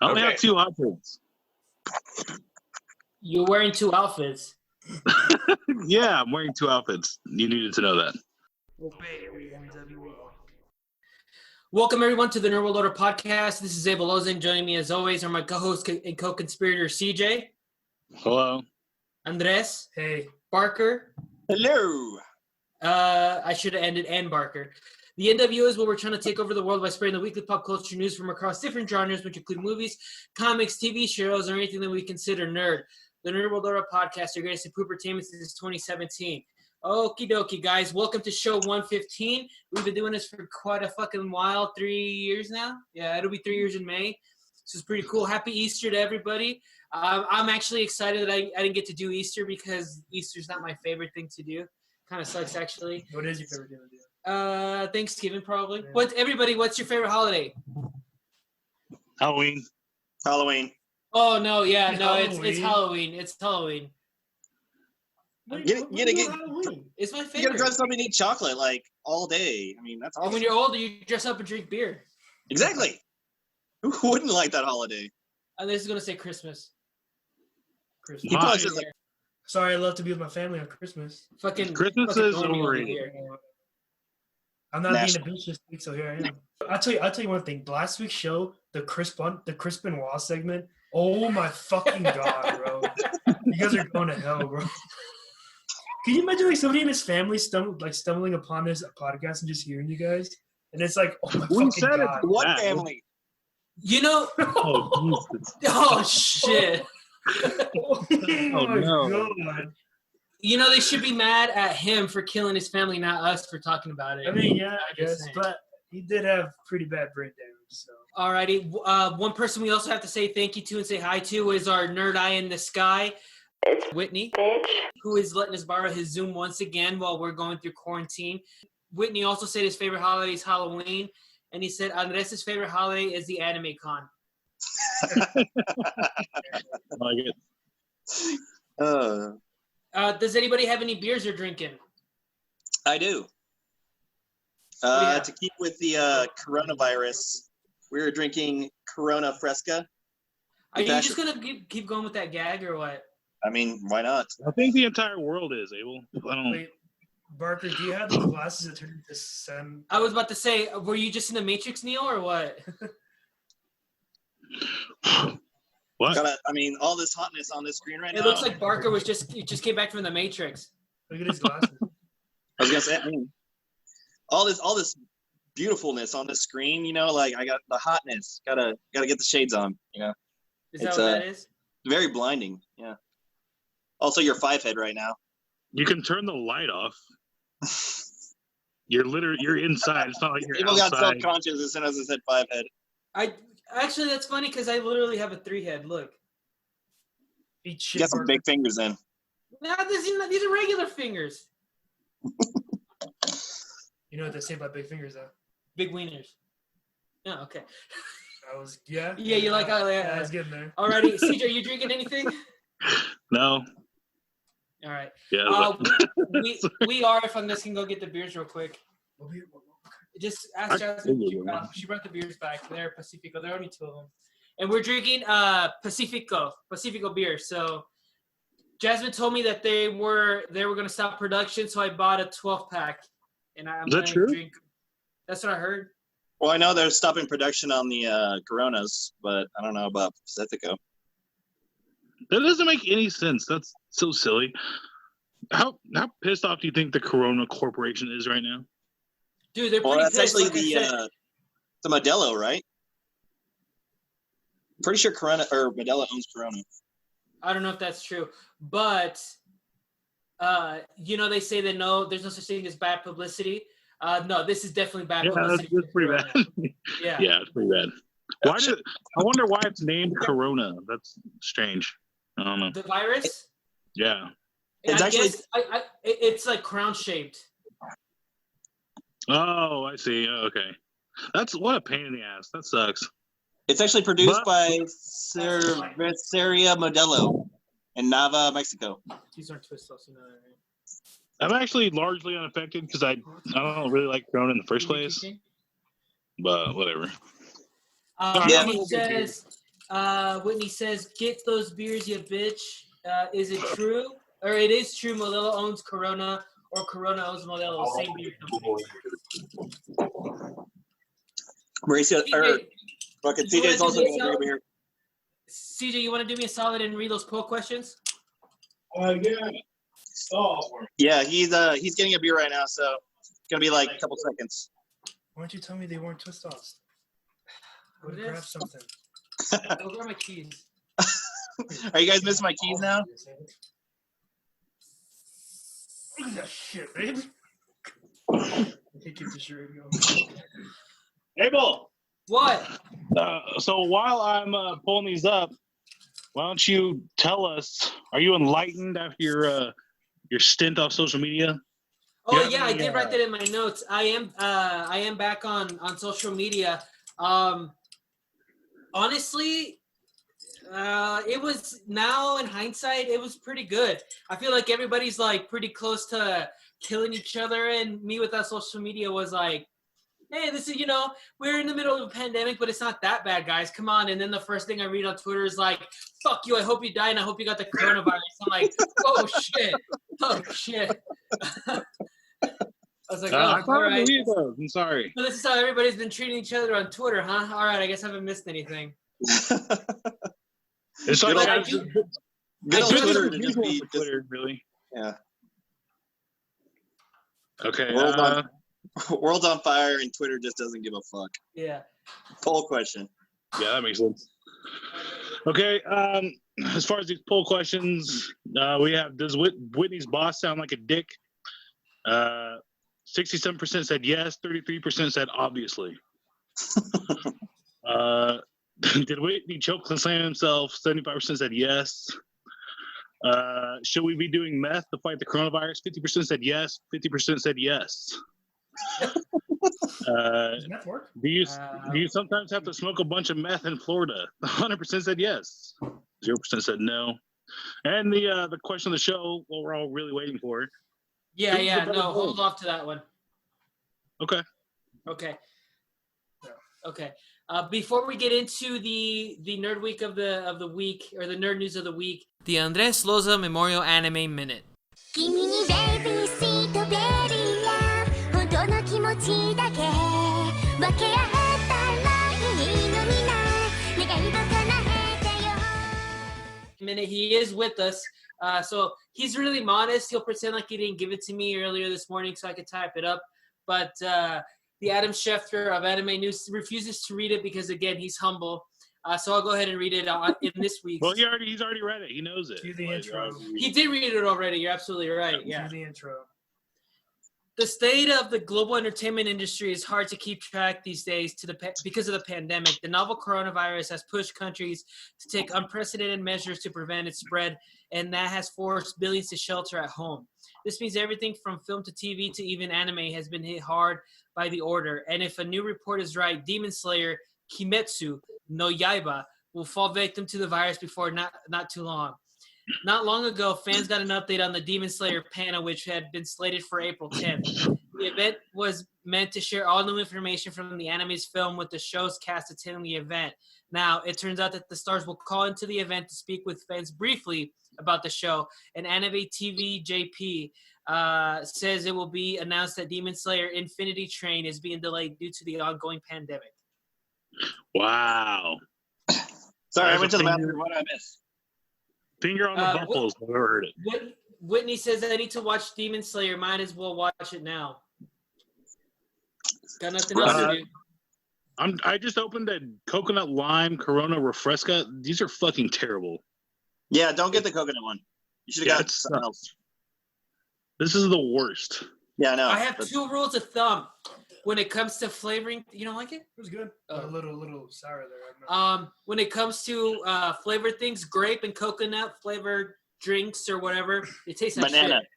I only have two outfits. You're wearing two outfits. Yeah, I'm wearing two outfits. You needed to know that. Welcome, everyone, to the NWO Loader podcast. This is Abel Lozen. Joining me, as always, are my co-host and co-conspirator, CJ. Hello. Andres. Hey. Barker. Hello. I should have ended and Barker. The NWO is where we're trying to take over the world by spreading the weekly pop culture news from across different genres, which include movies, comics, TV shows, or anything that we consider nerd. The NWO Loader podcast, your greatest poopertainment since 2017. Okie dokie, guys. Welcome to show 115. We've been doing this for quite a fucking while, 3 years now. Yeah, it'll be 3 years in May. This is pretty cool. Happy Easter to everybody. I'm actually excited that I didn't get to do Easter because Easter's not my favorite thing to do. Kind of sucks, actually. What is your favorite thing to do? Thanksgiving, probably. Yeah. What's your favorite holiday? Halloween. Oh, no, yeah, no, Halloween. it's Halloween. It's Halloween. You gotta get- Halloween? It's my You gotta favorite. dress up and eat chocolate like all day. I mean, that's And awesome. when you're older, you dress up and drink beer. Exactly. Who wouldn't like that holiday? And this is going to say Christmas. Christmas. You probably Hi. said like, Sorry, I love to be with my family on Christmas. Christmas fucking is Romeo over overrated. here. I'm not National. being a bitch this week, so here I am. I'll tell you one thing. Last week's show, the Chris Benoit segment. Oh my fucking god, bro! You guys are going to hell, bro. Can you imagine like somebody in his family stumbling upon this podcast and just hearing you guys? And it's like, oh my We fucking said it. god. what Yeah. family? You know, Oh, Jesus. oh, shit. Oh my no. god. You know, they should be mad at him for killing his family, not us for talking about it. I mean, yeah, I I'm just guess, saying. but he did have pretty bad brain damage, so. Alrighty. One person we also have to say thank you to and say hi to is our nerd eye in the sky, Whitney, who is letting us borrow his Zoom once again while we're going through quarantine. Whitney also said his favorite holiday is Halloween, and he said Andres' favorite holiday is the Anime Con. I like it. Does anybody have any beers they're drinking? I do. Yeah. To keep with the coronavirus, we were drinking Corona Fresca. Are you That's- just going to keep going with that gag or what? I mean, why not? I think the entire world is, Abel. I don't. Wait, Barker, do you have those glasses that turn into sun? I was about to say, were you just in the Matrix, Neil, or what? What? I mean, all this hotness on this screen right It now. looks like Barker was just came back from the Matrix. Look at his glasses. I was gonna say, I mean, all this beautifulness on the screen. You know, like I got the hotness. Gotta get the shades on. You know, Is that It's, what that is? very blinding. Yeah. Also, you're 5-head right now. You can turn the light off. You're inside. It's not like you're People got outside. self-conscious as soon as I said 5-head. Actually, that's funny because I literally have a 3-head. Look. Eat You shit, got some Barker. big fingers in. Nah, these are regular fingers. You know what they say about big fingers, though? Big wieners. Yeah, okay. I was, yeah. Yeah, you like how I was getting there. Alrighty, CJ, you drinking anything? No. All right. Yeah. We are, if I'm just going to go get the beers real quick. Just ask Jasmine. She brought the beers back. They're Pacifico. There are only 2 of them. And we're drinking Pacifico beer. So Jasmine told me that they were going to stop production, so I bought a 12-pack. And I'm Is that gonna true? drink. That's what I heard. Well, I know they're stopping production on the Coronas, but I don't know about Pacifico. That doesn't make any sense. That's so silly. How pissed off do you think the Corona Corporation is right now? Dude, they're Well, pretty that's pissed, actually like I said. the Modelo, right? I'm pretty sure Modelo owns Corona. I don't know if that's true, but they say that there's no such thing as bad publicity. No, this is definitely bad Yeah, publicity. that's pretty for bad. Corona. Yeah. Yeah, it's pretty bad. I wonder why it's named Corona. That's strange. I don't know. The virus. Yeah. It's I actually- guess it's like crown shaped. Oh, I see. Oh, okay. That's what a pain in the ass. That sucks. It's actually produced But- by Cerveceria Modelo in Nava, Mexico. These aren't twistos, you know what I mean? I'm actually largely unaffected because I don't really like Corona in the first place. But whatever. Yeah. He says Whitney says, "Get those beers, you bitch." Is it true? Or it is true Modelo owns Corona or Corona owns Modelo, same beer company. Mauricio, or fucking you wanna CJ's also do me a got a solid? beer. CJ, you want to do me a solid and read those poll questions? Yeah. Yeah, he's getting a beer right now, so it's gonna be like a couple seconds. Why don't you tell me they weren't twist offs? Go What it grab is? something. Go grab my keys. Are you guys missing my keys now? Look at that shit, baby. Keep the shirt going. Abel. What? So while I'm pulling these up, why don't you tell us? Are you enlightened after your stint off social media? Oh Yeah, yeah, I did write that in my notes. I am back on social media. Honestly, it was now in hindsight, it was pretty good. I feel like everybody's like pretty close to killing each other, and me with that social media was like, hey, this is, we're in the middle of a pandemic, but it's not that bad, guys. Come on. And then the first thing I read on Twitter is like, fuck you, I hope you die, and I hope you got the coronavirus. I'm like, oh shit. Oh shit. I was like, I all right. believe those. I'm sorry. So this is how everybody's been treating each other on Twitter, huh? All right, I guess I haven't missed anything. It's Good like old- Good old I do Twitter this to just be Twitter, really. yeah. Okay. World's on fire and Twitter just doesn't give a fuck. Yeah. Poll question. Yeah, that makes sense. Okay. As far as these poll questions, we have: does Whitney's boss sound like a dick? 67% said yes. 33% said obviously. Did Whitney choke and slam himself? 75% said yes. Should we be doing meth to fight the coronavirus? 50% said yes. 50% said yes. Does meth work? Do you sometimes have to smoke a bunch of meth in Florida? 100% said yes. 0% said no. And the question of the show, what we're all really waiting for. Yeah. No, hold off to that one. Okay. Okay. Before we get into the nerd week of the week, or the nerd news of the week, the Andres Loza Memorial Anime Minute. Minute. He is with us, so he's really modest. He'll pretend like he didn't give it to me earlier this morning so I could type it up, but the Adam Schefter of Anime News refuses to read it because, again, he's humble. So I'll go ahead and read it in this week's. Well, he's already read it. He knows it. Do the intro. He did read it already. You're absolutely right. Yeah. Do the intro. The state of the global entertainment industry is hard to keep track these days because of the pandemic. The novel coronavirus has pushed countries to take unprecedented measures to prevent its spread, and that has forced billions to shelter at home. This means everything from film to TV to even anime has been hit hard by the order. And if a new report is right, Demon Slayer Kimetsu no Yaiba will fall victim to the virus before not too long. Not long ago, fans got an update on the Demon Slayer panel, which had been slated for April 10th. The event was meant to share all new information from the anime's film with the show's cast attending the event. Now, it turns out that the stars will call into the event to speak with fans briefly about the show. And Anime TV JP says it will be announced that Demon Slayer Infinity Train is being delayed due to the ongoing pandemic. Wow. Sorry, I went to the bathroom. What did I miss? Finger on the buffaloes. I've never heard it. Whitney says, I need to watch Demon Slayer. Might as well watch it now. Got nothing else to do. I just opened a coconut lime Corona Refresca. These are fucking terrible. Yeah, don't get the coconut one. You should have got something else. This is the worst. Yeah, I know. I have two rules of thumb when it comes to flavoring. You don't like it? It was good. A little sour there. When it comes to flavored things, grape and coconut flavored drinks or whatever, it tastes like banana. shit.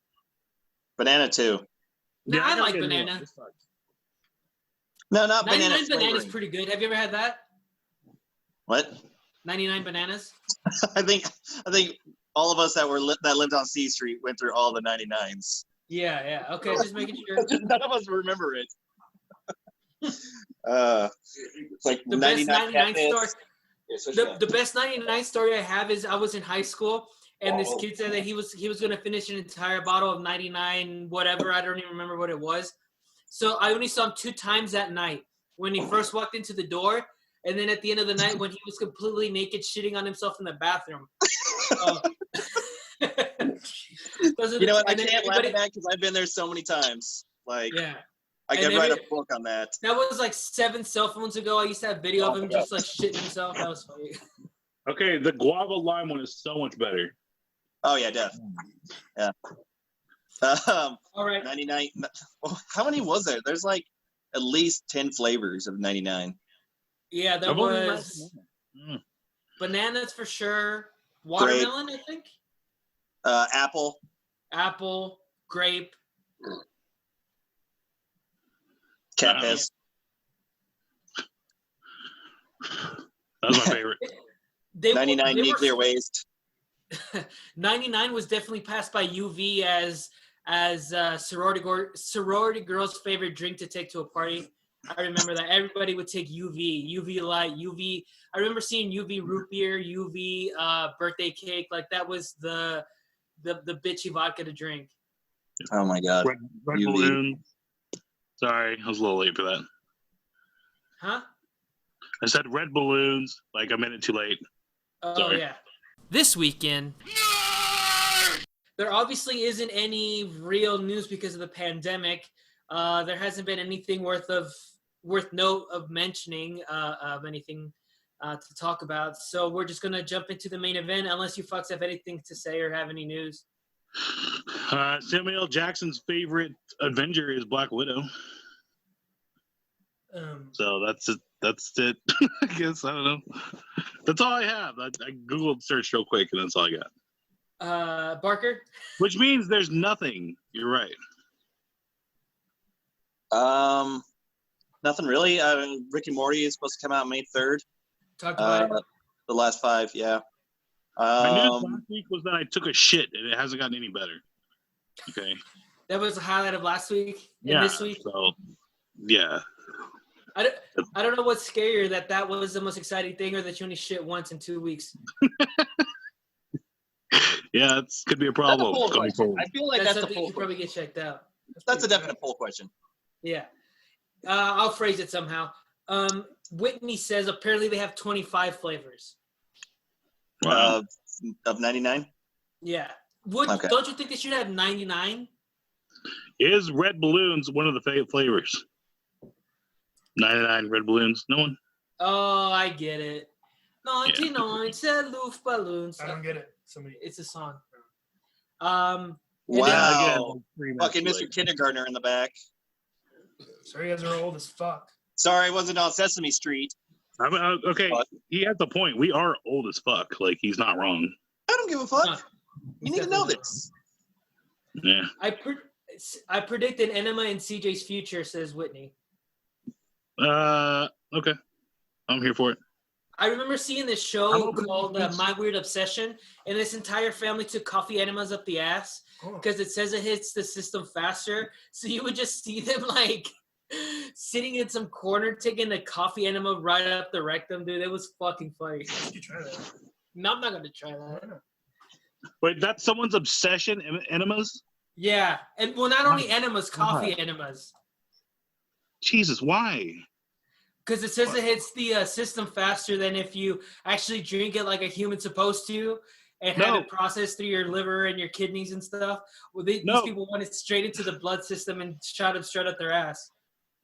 Banana too. No, I like banana. No, not 99 99 bananas pretty good. Have you ever had that? What? 99 bananas? I think all of us that lived on C Street went through all the 99s. Yeah. Okay, just making sure. None of us remember it. It's like the 99 best 99 store. The best 99 story I have is I was in high school, and this kid said that he was going to finish an entire bottle of 99 whatever. I don't even remember what it was. So I only saw him 2 times that night. When he first walked into the door, and then at the end of the night when he was completely naked shitting on himself in the bathroom. You know what? I can't laugh at that because I've been there so many times. Like, yeah. I could write a book on that. That was like 7 cell phones ago. I used to have video of him just like shitting himself. That was funny. Okay, the guava lime one is so much better. Oh yeah, definitely. Yeah. All right. 99. How many was there? There's like at least 10 flavors of 99. Yeah, there was bananas for sure. Watermelon, grape. I think. Apple. Grape. Cat piss. That was my favorite. 99 nuclear waste. 99 was definitely passed by UV as sorority girls' favorite drink to take to a party. I remember that everybody would take UV light, UV. I remember seeing UV root beer, UV birthday cake. Like that was the bitchy vodka to drink. Oh my god. Red balloon. Sorry, I was a little late for that. Huh? I said red balloons like a minute too late. Oh Sorry. yeah. This weekend, there obviously isn't any real news because of the pandemic. There hasn't been anything worth note of mentioning of anything to talk about. So we're just gonna jump into the main event, unless you fucks have anything to say or have any news. Samuel L. Jackson's favorite Avenger is Black Widow. So that's it. I guess I don't know. That's all I have. I googled search real quick, and that's all I got. Barker. Which means there's nothing. You're right. Nothing really. Rick and Morty is supposed to come out May 3rd. Talked about it. The last 5, yeah. My news last week was that I took a shit, and it hasn't gotten any better. Okay. That was the highlight of last week and yeah, this week. So, yeah. I don't know what's scarier, that was the most exciting thing, or that you only shit once in 2 weeks. Yeah, it could be a problem. I feel like that's a poll. You probably get checked out. That's a definite poll question. Yeah. I'll phrase it somehow. Whitney says apparently they have 25 flavors. Wow. Of 99? Yeah. Okay. Don't you think they should have 99? Is red balloons one of the flavors? 99 red balloons? No one? Oh, I get it. 99 cellular balloons. I don't get it. Somebody. It's a song. Wow. Fucking Mr. Kindergartner in the back. Sorry, you guys are old as fuck. Sorry, I wasn't on Sesame Street. Okay, he has a point. We are old as fuck. Like, he's not wrong. I don't give a fuck. You need to know this. Yeah. I predict an Enema in CJ's future, says Whitney. Okay. I'm here for it. I remember seeing this show called My Weird Obsession, and this entire family took coffee enemas up the ass because it says it hits the system faster. So you would just see them like sitting in some corner taking the coffee enema right up the rectum, dude. It was fucking funny. You try that. No, I'm not gonna try that. Wait, that's someone's obsession? Enemas? Yeah, and well, not only enemas, coffee enemas. Jesus, why? Because it says it hits the system faster than if you actually drink it like a human's supposed to and have it processed through your liver and your kidneys and stuff. Well, these people want it straight into the blood system and shot it straight up their ass.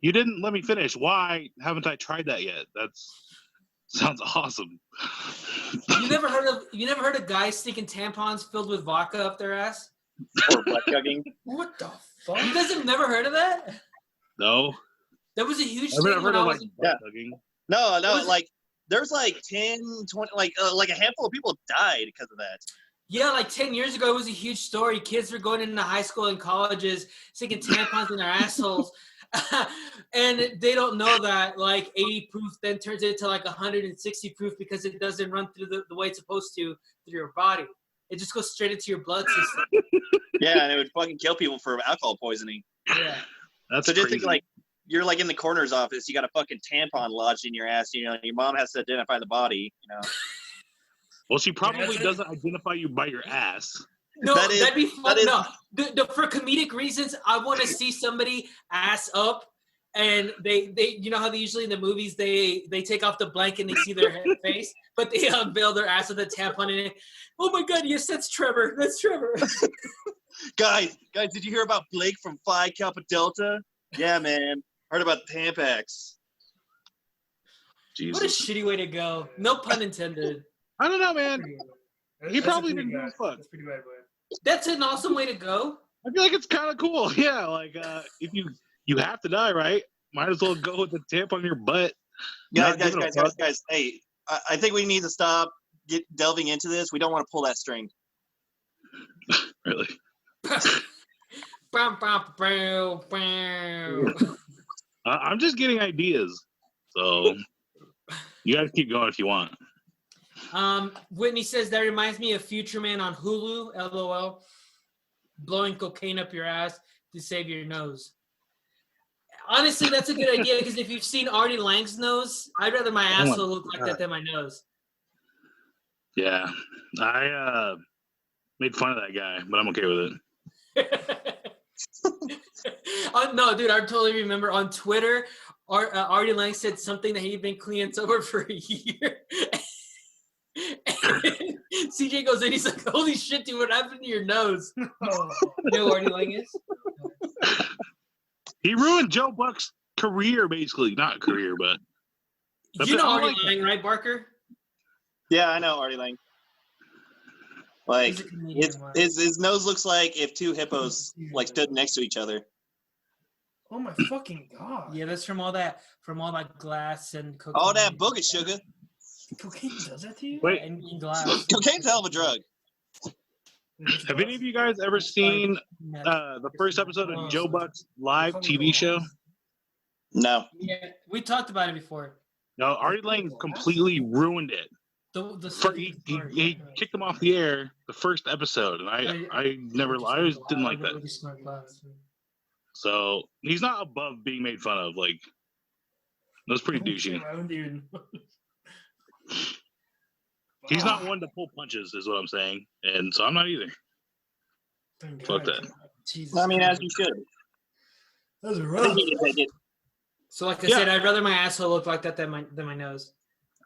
You didn't let me finish. Why haven't I tried that yet? Sounds awesome. You never heard of guys sticking tampons filled with vodka up their ass? Or butt chugging. What the fuck? You guys have never heard of that? No. That was a huge I've thing never when heard I of was... butt chugging. No, like there's like 10, 20, like a handful of people died because of that. Yeah, like 10 years ago, it was a huge story. Kids were going into high school and colleges, sticking tampons in their assholes. And they don't know that like 80 proof then turns into like 160 proof because it doesn't run through the way it's supposed to through your body. It just goes straight into your blood system. Yeah, and it would fucking kill people for alcohol poisoning. Yeah. That's so just crazy. think like you're like in the coroner's office, you got a fucking tampon lodged in your ass. You know, your mom has to identify the body. You know. Well, she probably doesn't identify you by your ass. No, that'd be fun. is- No, for comedic reasons, I want to see somebody ass up, and they you know how they usually in the movies they take off the blanket and they see their face, but they unveil their ass with a tampon in it. Oh my God! Yes, that's Trevor. That's Trevor. Guys, did you hear about Blake from Phi Kappa Delta? Yeah, man. Heard about Tampax. Jesus. What a shitty way to go. No pun intended. I don't know, man. He That's probably a pretty didn't give a bad- fuck. That's pretty bad, boy. That's an awesome way to go. I feel like it's kind of cool. Yeah, like if you have to die, right? Might as well go with the tampon in your butt. Guys, Not giving a fuck. Hey, I think we need to stop delving into this. We don't want to pull that string. Really? Bam, bam, bam, bam. I'm just getting ideas. So you guys keep going if you want. Whitney says that reminds me of Future Man on Hulu, LOL. Blowing cocaine up your ass to save your nose. Honestly, that's a good idea because if you've seen Artie Lang's nose, I'd rather my asshole look like that than my nose. Yeah, I made fun of that guy, but I'm okay with it. No, dude, I totally remember on Twitter, Artie Lang said something that he'd been clean and sober for a year. And CJ goes in, he's like, holy shit, dude, what happened to your nose? You know who Artie Lang is? He ruined Joe Buck's career, basically. Not career, but You know I Artie like Lang, right, Barker? Yeah, I know Artie Lang. Like He's a comedian, his nose looks like if two hippos like stood next to each other. Oh my fucking God. Yeah, that's from all that glass and cocaine. All that booger sugar. Cocaine does that to you? Wait. And glass. Cocaine's a hell of a drug. have any of you guys ever seen the first episode of Joe Buck's live TV show? No. Yeah, we talked about it before. No, Artie Lang completely ruined it. He kicked him off the air the first episode, and I always didn't like that. So he's not above being made fun of. Like, that was pretty douchey. He's not one to pull punches, is what I'm saying, and so I'm not either. Fuck that. Jesus I mean, as you should. That was I rough. think you can take it. So, like I said, I'd rather my asshole look like that than my nose.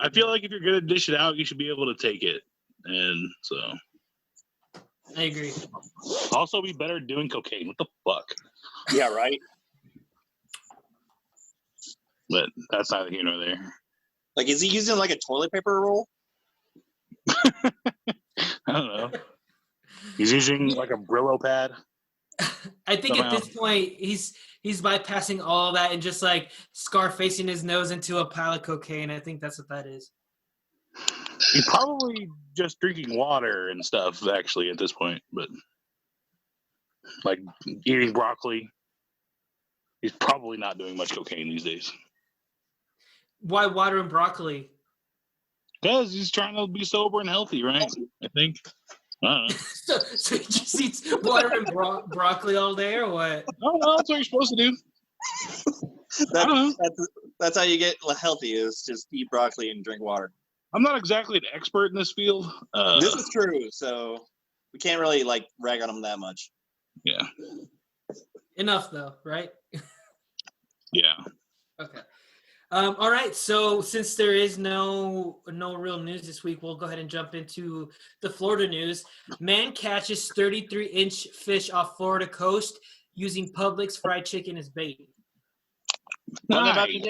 I feel like if you're gonna dish it out, you should be able to take it, and so. I agree. Also, be better at doing cocaine. What the fuck? Yeah, right. But that's neither here nor there. Like, is he using like a toilet paper roll? I don't know. He's using like a Brillo pad. I think Somehow. at this point he's bypassing all that and just like scar-facing his nose into a pile of cocaine. I think that's what that is. He's probably just drinking water and stuff, actually, at this point. But like eating broccoli, he's probably not doing much cocaine these days. Why water and broccoli? Because he's trying to be sober and healthy, right? I think. I don't know. So he just eats water and broccoli all day, or what? I don't know. That's what you're supposed to do. I don't know. That's how you get healthy, is just eat broccoli and drink water. I'm not exactly an expert in this field. This is true, so we can't really like rag on him that much. Yeah. Enough though, right? Yeah. Okay. All right. So since there is no real news this week, we'll go ahead and jump into the Florida news. Man catches 33-inch fish off Florida coast using Publix fried chicken as bait. Nice.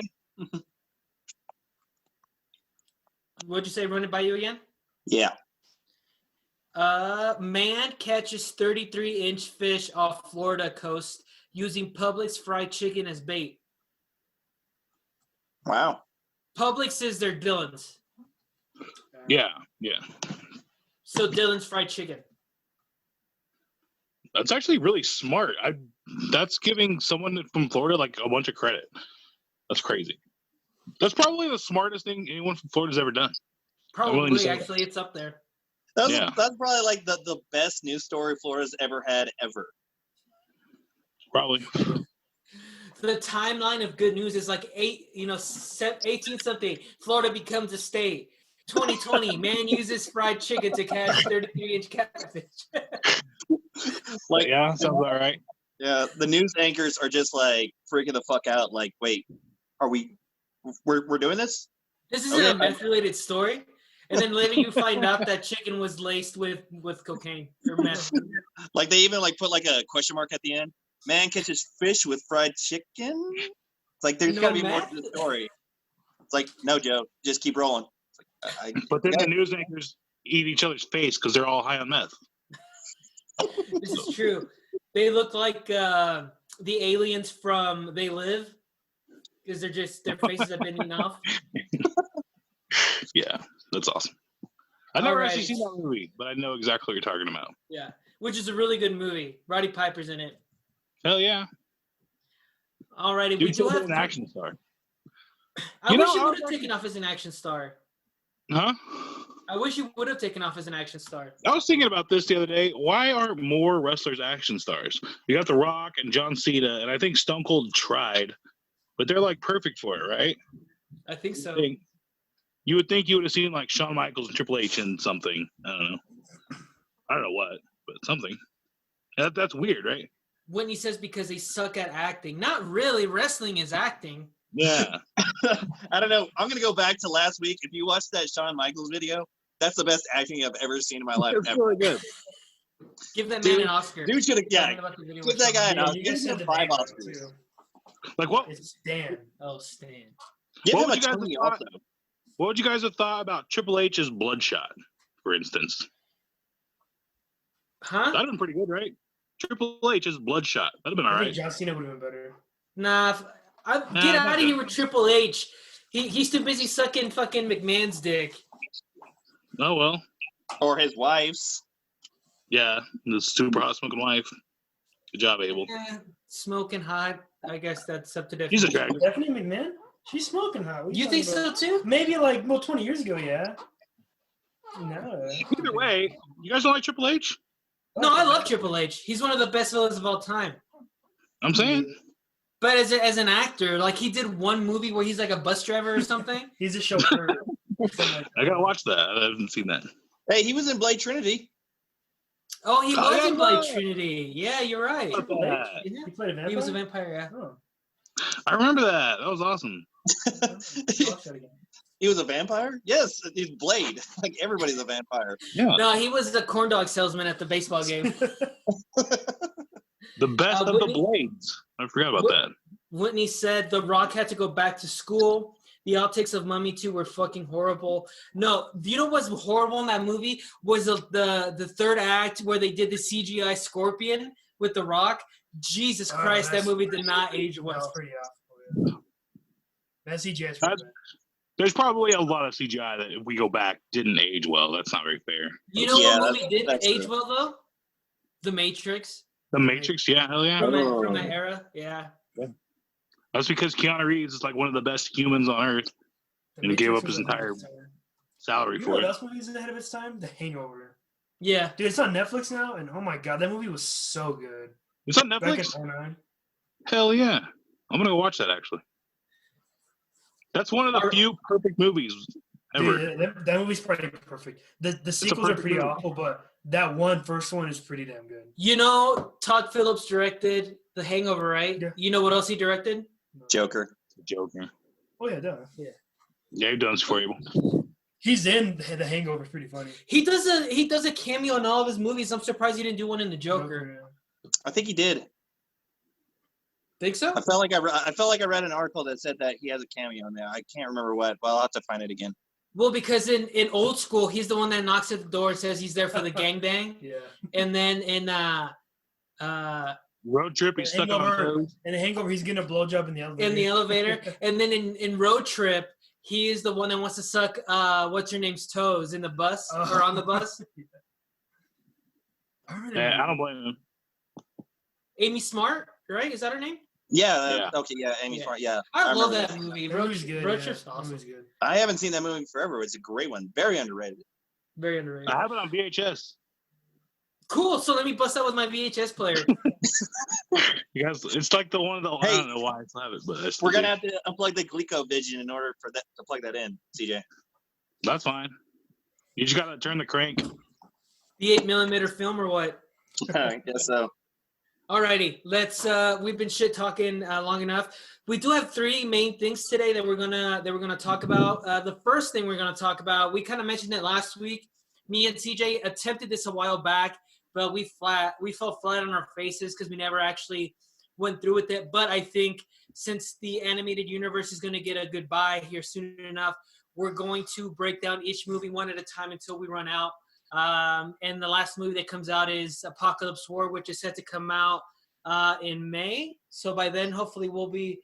What'd you say? Run it by you again? Yeah. Man catches 33-inch fish off Florida coast using Publix fried chicken as bait. Wow. Publix is their Dillon's. Yeah. So Dillon's fried chicken. That's actually really smart. That's giving someone from Florida like a bunch of credit. That's crazy. That's probably the smartest thing anyone from Florida's ever done. Probably, actually, it's up there. That's probably like the best news story Florida's ever had ever. Probably. the timeline of good news is like 18 something. Florida becomes a state. 2020, man uses fried chicken to catch 33-inch catfish. Like, yeah, sounds all right. Yeah, the news anchors are just like freaking the fuck out. Like, wait, we're doing this? This isn't a meth-related story. And then later you find out that chicken was laced with cocaine or meth. Like they even like put like a question mark at the end. Man catches fish with fried chicken. It's like there's got to be more to the story. It's like no joke, just keep rolling. But then the news anchors eat each other's face because they're all high on meth. This is true. They look like the aliens from They Live because their faces have been eaten off. Yeah, that's awesome. I've never actually seen that movie, but I know exactly what you're talking about. Yeah, which is a really good movie. Roddy Piper's in it. Hell yeah. Alrighty, we do have an action star. I wish you would have taken off as an action star. Huh? I wish you would have taken off as an action star. I was thinking about this the other day. Why aren't more wrestlers action stars? You got The Rock and John Cena, and I think Stone Cold tried, but they're like perfect for it, right? I think so. You would think you would have seen like Shawn Michaels and Triple H in something. I don't know what, but something. That's weird, right? Whitney says because they suck at acting. Not really. Wrestling is acting. Yeah. I don't know. I'm going to go back to last week. If you watched that Shawn Michaels video, that's the best acting I've ever seen in my life. It's really good. Give that man an Oscar. Dude should have, give that guy an Oscar. Give him 5 Oscars. Like what? It's Stan. Oh, Stan. Give him a Tony also. What would you guys have thought about Triple H's Bloodshot, for instance? Huh? That'd have been pretty good, right? Triple H's Bloodshot. That'd have been all right. John Cena would have been better. Nah, get out of here with Triple H. He's too busy sucking fucking McMahon's dick. Oh, well. Or his wife's. Yeah, the super hot smoking wife. Good job, Abel. Yeah, smoking hot. I guess that's up to definition. He's attractive. Stephanie McMahon? She's smoking hot. You think so too? Maybe 20 years ago, yeah. No. Either way, you guys don't like Triple H? No, I love Triple H. He's one of the best villains of all time. I'm saying. But as an actor, like he did one movie where he's like a bus driver or something. He's a chauffeur. I gotta watch that. I haven't seen that. Hey, he was in Blade Trinity. Oh, he was in Blade Trinity. Yeah, you're right. He played a vampire? He was a vampire, yeah. Oh. I remember that. That was awesome. He was a vampire? Yes, he's Blade. Like everybody's a vampire. Yeah. No, he was the corn dog salesman at the baseball game. The best of the Blades. I forgot about that. Whitney said The Rock had to go back to school. The outtakes of Mummy 2 were fucking horrible. No, you know what's horrible in that movie? Was the third act where they did the CGI Scorpion with The Rock. Jesus Christ, that movie did not age well. That's pretty awful. Yeah. That CGI is pretty bad. There's probably a lot of CGI that if we go back didn't age well. That's not very fair. You know what movie did age well though? The Matrix. The Matrix, yeah, hell yeah. From that era, yeah. That's because Keanu Reeves is like one of the best humans on earth, and he gave up his entire salary for it. What else movie is ahead of its time? The Hangover. Yeah, dude, it's on Netflix now, and oh my god, that movie was so good. It's on Netflix. Back in 2009. Hell yeah, I'm gonna go watch that actually. That's one of the few perfect movies ever. Dude, that movie's probably perfect. The sequels are pretty awful, but that first one is pretty damn good. You know, Todd Phillips directed The Hangover, right? Yeah. You know what else he directed? Joker. Oh yeah, duh. Yeah, he does for you. He's in The Hangover. It's pretty funny. He does a cameo in all of his movies. I'm surprised he didn't do one in The Joker. I think he did. Think so? I felt like I read an article that said that he has a cameo in there. I can't remember what, but I'll have to find it again. Well, because in Old School, he's the one that knocks at the door and says he's there for the gangbang. Yeah. And then in Road Trip, he's stuck on toes. In The Hangover, he's getting a blowjob in the elevator. In the elevator. And then in Road Trip, he is the one that wants to suck what's her name's toes in the bus or on the bus. I don't blame him. Amy Smart, right? Is that her name? Yeah. Okay. Yeah. Amy Smart. Yeah. I love that movie. Road Trip's awesome. Good. I haven't seen that movie forever. It's a great one. Very underrated. Very underrated. I have it on VHS. Cool. So let me bust out with my VHS player. You guys, it's like the one of the. I don't know why I still have it, but we're gonna have to unplug the GleeCoVision in order for that to plug that in, CJ. That's fine. You just gotta turn the crank. The 8mm film or what? I guess so. Alrighty, let's. We've been shit talking long enough. We do have three main things today that we're gonna talk about. The first thing we're gonna talk about, we kind of mentioned it last week. Me and CJ attempted this a while back, but we fell flat on our faces because we never actually went through with it. But I think since the animated universe is gonna get a goodbye here soon enough, we're going to break down each movie one at a time until we run out. And the last movie that comes out is Apocalypse War, which is set to come out in May. So by then, hopefully, we'll be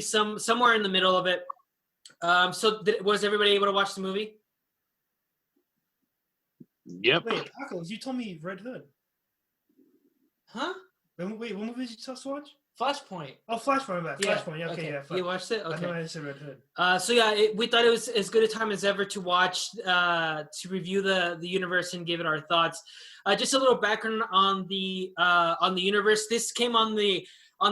somewhere in the middle of it. Was everybody able to watch the movie? Yep. Wait, Apocalypse, you told me Red Hood. Huh? Wait, what movie did you tell us to watch? Flashpoint. Oh, Flashpoint, right. Flashpoint, yeah, okay, yeah. You watched it? Okay. I know I said Red Hood. So yeah, we thought it was as good a time as ever to watch, to review the universe and give it our thoughts. Just a little background on the universe. This came on the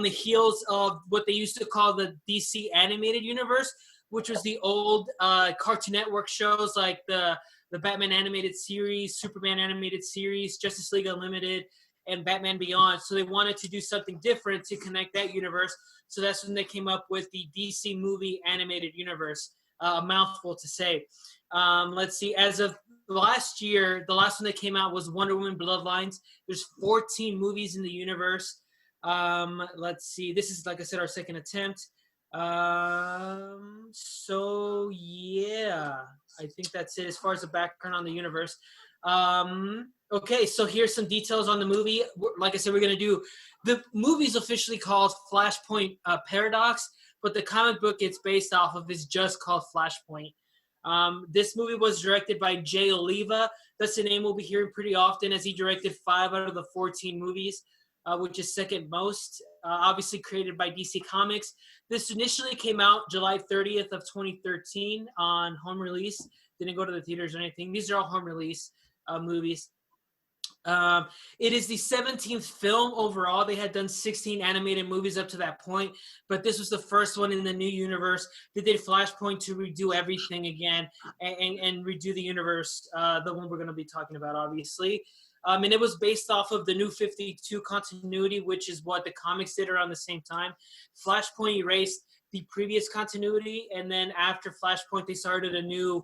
heels of what they used to call the DC animated universe, which was the old Cartoon Network shows like the Batman animated series, Superman animated series, Justice League Unlimited, and Batman Beyond. So they wanted to do something different to connect that universe. So that's when they came up with the DC movie animated universe. A mouthful to say. Let's see. As of last year, the last one that came out was Wonder Woman Bloodlines. There's 14 movies in the universe. Let's see. This is, like I said, our second attempt. So yeah, I think that's it as far as the background on the universe. Okay, so here's some details on the movie. Like I said, we're going to do the movie's officially called Flashpoint Paradox, but the comic book it's based off of is just called Flashpoint. This movie was directed by Jay Oliva. That's the name we'll be hearing pretty often, as he directed 5 out of the 14 movies, which is second most. Obviously created by DC Comics. This initially came out July 30th of 2013 on home release. Didn't go to the theaters or anything. These are all home release movies. It is the 17th film overall. They had done 16 animated movies up to that point, but this was the first one in the new universe. They did Flashpoint to redo everything again and redo the universe, the one we're going to be talking about, obviously. And it was based off of the New 52 continuity, which is what the comics did around the same time. Flashpoint erased the previous continuity, and then after Flashpoint, they started a new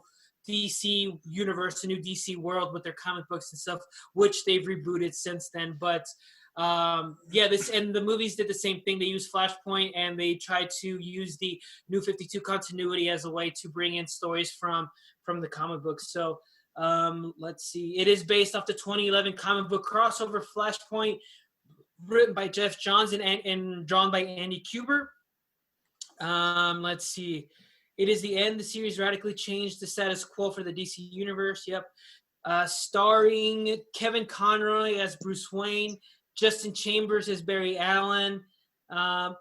DC universe, a new DC world with their comic books and stuff, which they've rebooted since then. But the movies did the same thing. They used Flashpoint and they tried to use the New 52 continuity as a way to bring in stories from the comic books. So let's see. It is based off the 2011 comic book crossover Flashpoint, written by Jeff Johns and drawn by Andy Kubert. Let's see. It is the end. The series radically changed the status quo for the DC universe. Yep. Starring Kevin Conroy as Bruce Wayne, Justin Chambers as Barry Allen,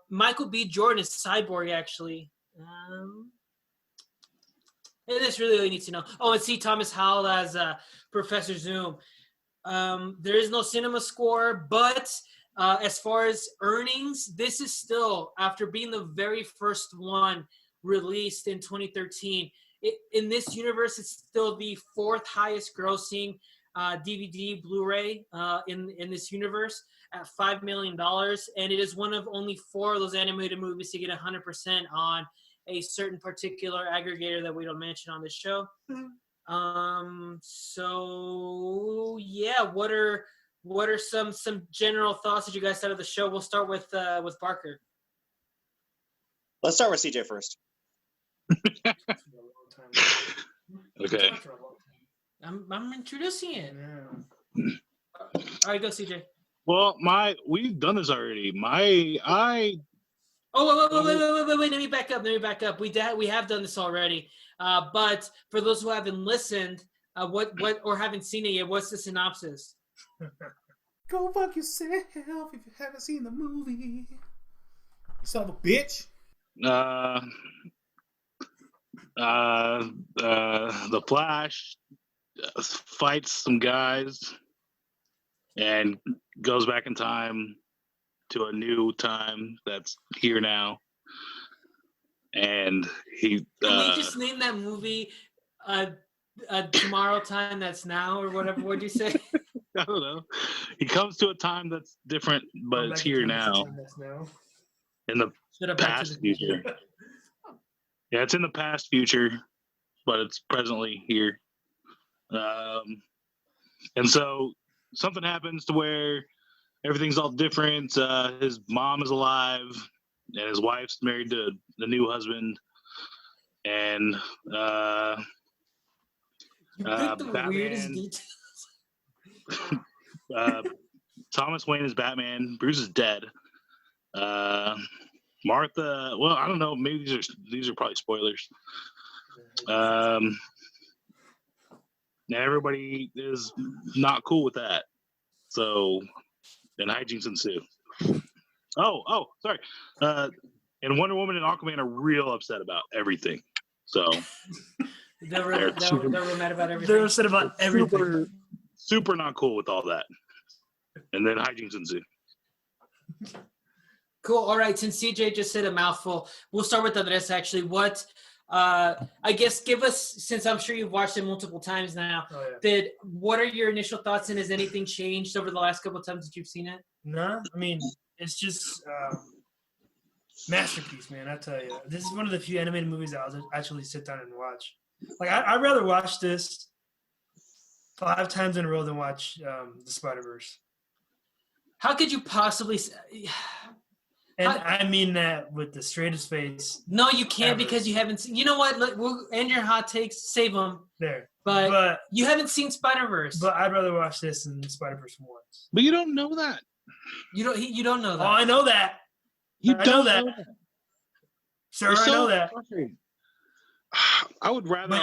Michael B. Jordan as Cyborg, actually. That's really all you need to know. Oh, and C. Thomas Howell as Professor Zoom. There is no cinema score, but as far as earnings, this is still, after being the very first one released in 2013, in this universe, it's still the 4th highest grossing DVD Blu-ray in this universe at $5 million. And it is one of only 4 of those animated movies to get 100% on a certain particular aggregator that we don't mention on this show. Mm-hmm. So yeah, what are some general thoughts that you guys thought of the show? We'll start with Barker. Let's start with CJ first. Okay. I'm introducing it. Yeah. All right, go CJ. Well, we've done this already. Wait. Let me back up. We have done this already. But for those who haven't listened, what or haven't seen it yet, what's the synopsis? Go fuck yourself if you haven't seen the movie. You son of a bitch. The Flash fights some guys and goes back in time to a new time that's here now. And he can we just name that movie Tomorrow Time That's Now or whatever? What'd you say? I don't know. He comes to a time that's different, but it's here now. In the past future. Yeah, it's in the past future, but it's presently here. And so something happens to where everything's all different. His mom is alive, and his wife's married to the new husband. And you picked the Batman, weirdest details. Thomas Wayne is Batman. Bruce is dead. Martha. Well, I don't know. Maybe these are probably spoilers. And everybody is not cool with that. So then hijinks ensue. Oh, sorry. And Wonder Woman and Aquaman are real upset about everything. So they were mad about everything. They're upset about everything. Super not cool with all that. And then hijinks ensue. Cool. All right. Since CJ just said a mouthful, we'll start with Andres. Actually, what? I guess give us, since I'm sure you've watched it multiple times now. Oh, yeah. What are your initial thoughts, and has anything changed over the last couple of times that you've seen it? No, I mean it's just masterpiece, man. I tell you, this is one of the few animated movies that I'll actually sit down and watch. Like I'd rather watch this 5 times in a row than watch the Spider-Verse. How could you possibly? And I mean that with the straightest face. No, you can't because you haven't seen. You know what? We'll end your hot takes. Save them. There. But you haven't seen Spider-Verse. But I'd rather watch this than Spider-Verse once. But you don't know that. You don't know that. Oh, I know that. I know that. Sir, I know that. I would rather.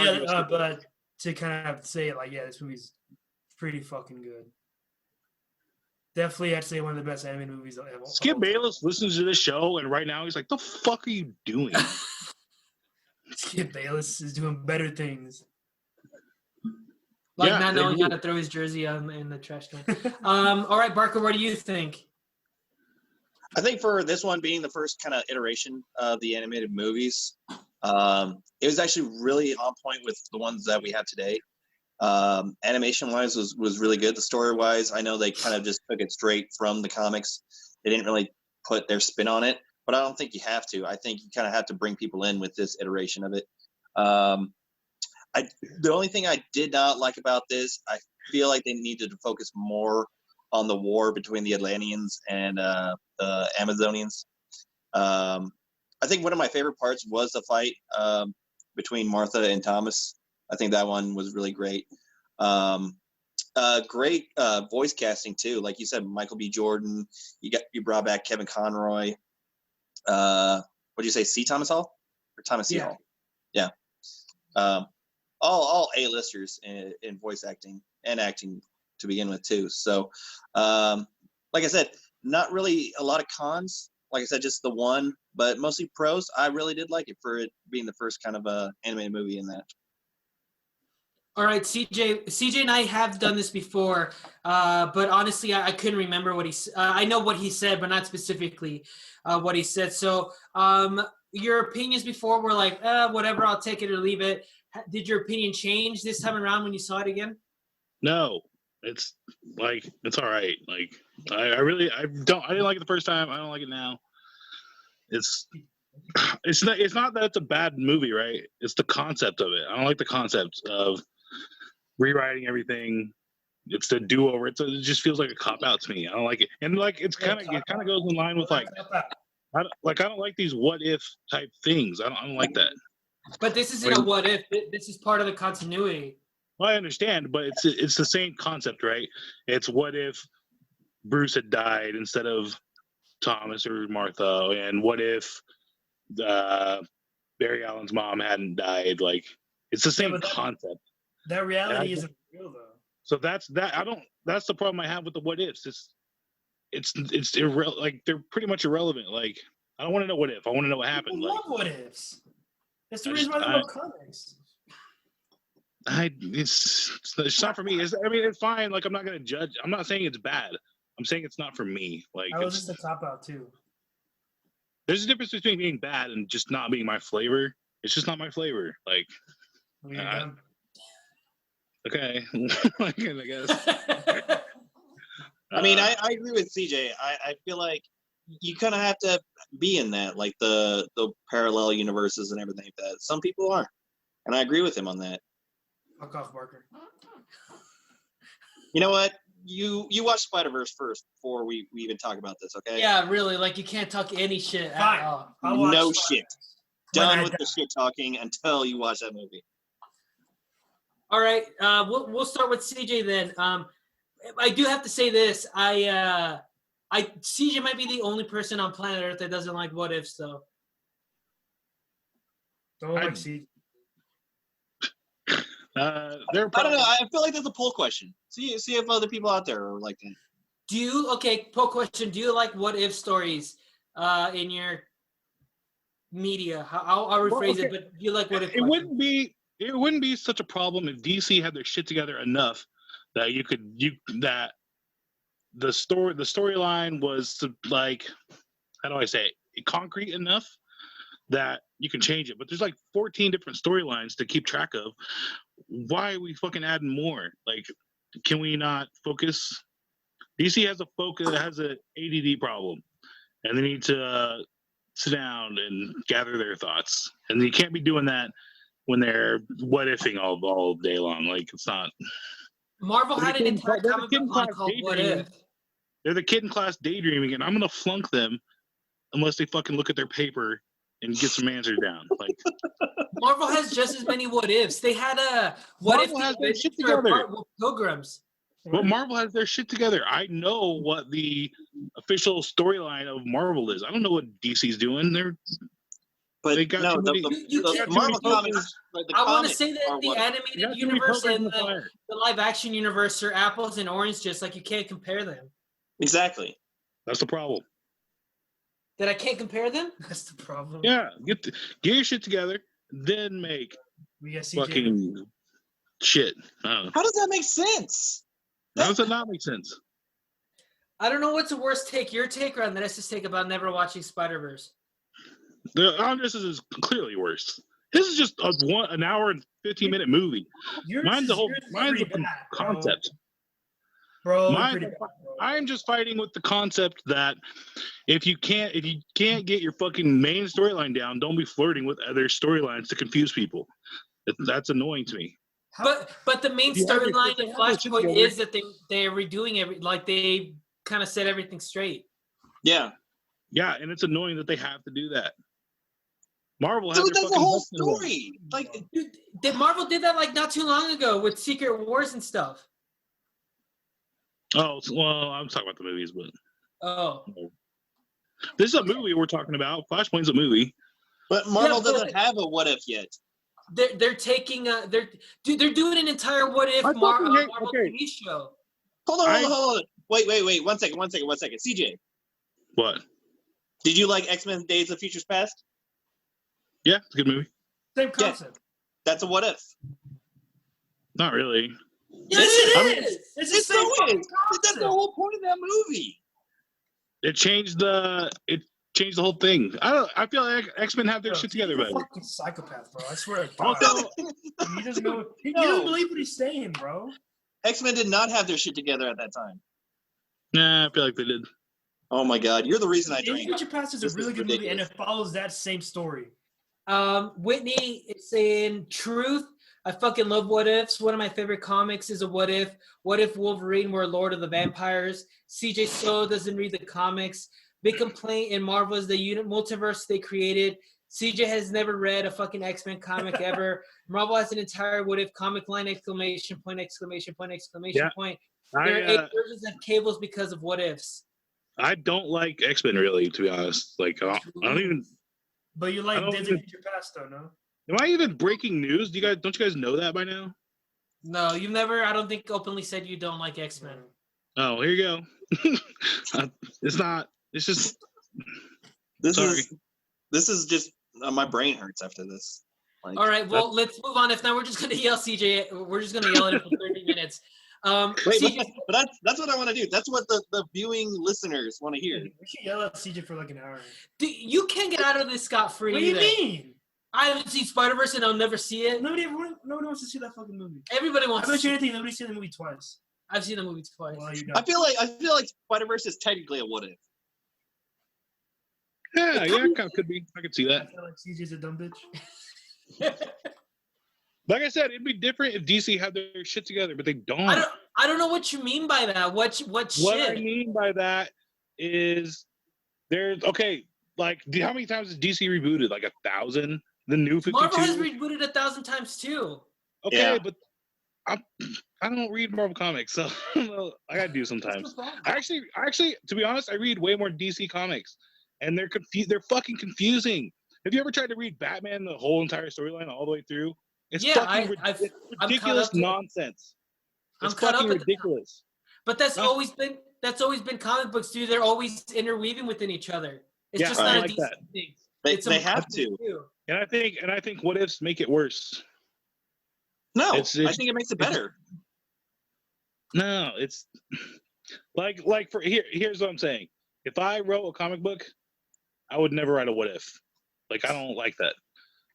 But to kind of say it like, yeah, this movie's pretty fucking good. Definitely, I'd say one of the best animated movies I've ever. Skip Bayless listens to this show, and right now he's like, "The fuck are you doing?" Skip Bayless is doing better things. Like not knowing how to throw his jersey on in the trash can. All right, Barker, what do you think? I think for this one being the first kind of iteration of the animated movies, it was actually really on point with the ones that we have today. Animation wise was really good. The story wise, I know they kind of just took it straight from the comics. They didn't really put their spin on it, but I don't think you have to. I think you kind of have to bring people in with this iteration of it. The only thing I did not like about this, I feel like they needed to focus more on the war between the Atlanteans and the Amazonians. I think one of my favorite parts was the fight between Martha and Thomas. I think that one was really great. Great voice casting too. Like you said, Michael B. Jordan. You brought back Kevin Conroy. What did you say? C. Thomas Hall or Thomas C. Hall? Yeah. All A-listers in voice acting and acting to begin with too. So, like I said, not really a lot of cons. Like I said, just the one, but mostly pros. I really did like it for it being the first kind of animated movie in that. All right, CJ and I have done this before, but honestly, I couldn't remember what he said. I know what he said, but not specifically what he said. So your opinions before were like, whatever, I'll take it or leave it. Did your opinion change this time around when you saw it again? No, it's like, it's all right. Like, I didn't like it the first time. I don't like it now. It's not that it's a bad movie, right? It's the concept of it. I don't like the concept of rewriting everything. It's the do-over. It just feels like a cop-out to me. I don't like it. And like it kind of goes in line with like I don't like these what-if type things. I don't like that. But this isn't a what-if. This is part of the continuity. Well, I understand, but it's the same concept, right? It's what if Bruce had died instead of Thomas or Martha, and what if Barry Allen's mom hadn't died? Like, it's the same concept. That reality isn't real though. So that's the problem I have with the what ifs. It's irrelevant. Like, they're pretty much irrelevant. Like, I don't want to know what if. I want to know what happened. I love what ifs. That's the reason why I love comics. It's not for me. I mean, it's fine. Like, I'm not gonna judge. I'm not saying it's bad. I'm saying it's not for me. Like, I was just a cop out too. There's a difference between being bad and just not being my flavor. It's just not my flavor. Like, okay, like, I guess. I mean, I agree with CJ. I feel like you kind of have to be in that, like the parallel universes and everything like that. Some people aren't, and I agree with him on that. Fuck off, Barker. You know what? You watch Spider-Verse first before we even talk about this, okay? Yeah, really. Like, you can't talk any shit Fine. at all. No shit. Done with the shit talking until you watch that movie. All right, we'll start with CJ then. I do have to say this. CJ might be the only person on planet Earth that doesn't like what ifs, though. Don't like CJ. I don't know. I feel like that's a poll question. See if other people out there are like that. Poll question. Do you like what if stories in your media? I'll rephrase it, but do you like what if? It wouldn't be such a problem if DC had their shit together enough that that the storyline was like, how do I say it, concrete enough that you can change it. But there's like 14 different storylines to keep track of. Why are we fucking adding more? Like, can we not focus? DC has an ADD problem, and they need to sit down and gather their thoughts. And you can't be doing that when they're what ifing all day long. Like, it's not. Marvel had an entire comic book line called What If. They're the kid in class daydreaming, and I'm gonna flunk them unless they fucking look at their paper and get some answers down. Like, Marvel has just as many what ifs. They had a what Marvel if has their shit together. Pilgrims. Well, Marvel has their shit together. I know what the official storyline of Marvel is. I don't know what DC's doing. They got the Marvel comics. I want to say that the animated universe and the live action universe are apples and oranges. Like, you can't compare them. Exactly. That's the problem. That I can't compare them? That's the problem. Yeah, get your shit together, then make fucking shit. How does that make sense? How does that not make sense? I don't know what's the worst take. Your take or Vanessa's take about never watching Spider-Verse? This is clearly worse. This is just an hour and 15-minute movie. Mine's the concept. Bro, I'm just fighting with the concept that if you can't get your fucking main storyline down, don't be flirting with other storylines to confuse people. That's annoying to me. But the main storyline in Flashpoint is that they're redoing they kind of set everything straight. Yeah. Yeah, and it's annoying that they have to do that. Marvel has that's the whole story. Marvel did that like not too long ago with Secret Wars and stuff. Oh, well, I'm talking about the movies, but this is a movie we're talking about. Flashpoint's a movie, but Marvel doesn't have a what if yet. They're taking they're doing an entire what if Marvel TV show. Hold on. Wait. One second. CJ. What? Did you like X-Men Days of Futures Past? Yeah, it's a good movie. Same concept. Yeah. That's a what if. Not really. Yes, it is. It's the same concept. That's the whole point of that movie. It changed the whole thing. I feel like X-Men have their shit together, but fucking psychopath, bro. I swear to God. Also, he doesn't know. He doesn't believe what he's saying, bro. X-Men did not have their shit together at that time. Nah, I feel like they did. Oh my God, you're the reason I drink. Future Past is a really good movie, and it follows that same story. Whitney is saying truth. I fucking love what ifs. One of my favorite comics is a what if. What if Wolverine were Lord of the Vampires? CJ So doesn't read the comics. Big complaint in Marvel is the multiverse they created. CJ has never read a fucking X-Men comic ever. Marvel has an entire what if comic line, exclamation point. Yeah. There are 8 versions of Cables because of what ifs. I don't like X-Men really, to be honest. Like, I don't even. But you like Days of Future Past, though, no? Am I even breaking news? Don't you guys know that by now? No, you've never. I don't think openly said you don't like X-Men. Oh, here you go. It's not. It's just. This is just my brain hurts after this. Like, all right, well, let's move on. If not, we're just gonna yell CJ. We're just gonna yell at him for 30 minutes. wait, CJ, but that's what I want to do. That's what the viewing listeners want to hear. We should yell at CJ for like an hour. you can't get out of this scot-free. What do you either. mean? I haven't seen Spider-Verse and I'll never see it. Nobody wants to see that fucking movie. Everybody wants I to bet see you it. anything, nobody's seen the movie twice. I've seen the movie twice. Well, you I don't. feel like Spider-Verse is technically a what if. Yeah, kind of could be. I could see I that. feel like CJ's a dumb bitch. Like I said, it'd be different if DC had their shit together, but they don't. I don't know what you mean by that. What shit? What I mean by that is there's like how many times has DC rebooted? Like 1,000? The new 52? Marvel has rebooted 1,000 times too. Okay, Yeah. but I don't read Marvel comics, so I gotta do sometimes. Actually, to be honest, I read way more DC comics, and they're fucking confusing. Have you ever tried to read Batman the whole entire storyline all the way through? It's fucking ridiculous nonsense. It's fucking ridiculous. But that's always been comic books, dude. They're always interweaving within each other. It's just not a DC thing. They have to. And I think what ifs make it worse. No, I think it makes it better. No, it's like for here's what I'm saying. If I wrote a comic book, I would never write a what if. Like I don't like that.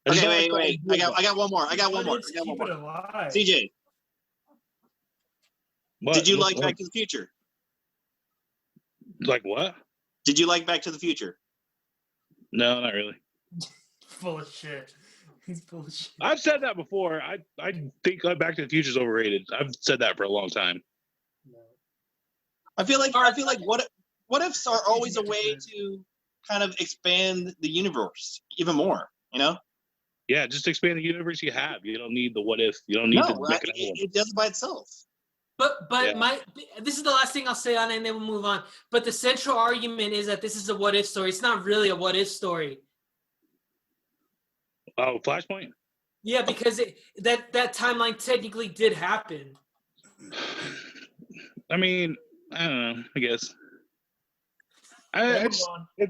Okay, wait. I got one more. CJ, did you like Back to the Future? Like what? Did you like Back to the Future? No, not really. Full of shit. He's full of shit. I've said that before. I think Back to the Future is overrated. I've said that for a long time. No. I feel like what ifs are always a way to kind of expand the universe even more. You know? Yeah, just expand the universe you have. You don't need the what if. You don't need to make it does it by itself. But this is the last thing I'll say on it, and then we'll move on. But the central argument is that this is a what if story. It's not really a what if story. Oh, Flashpoint? Yeah, because that timeline technically did happen. I mean, I don't know. I guess.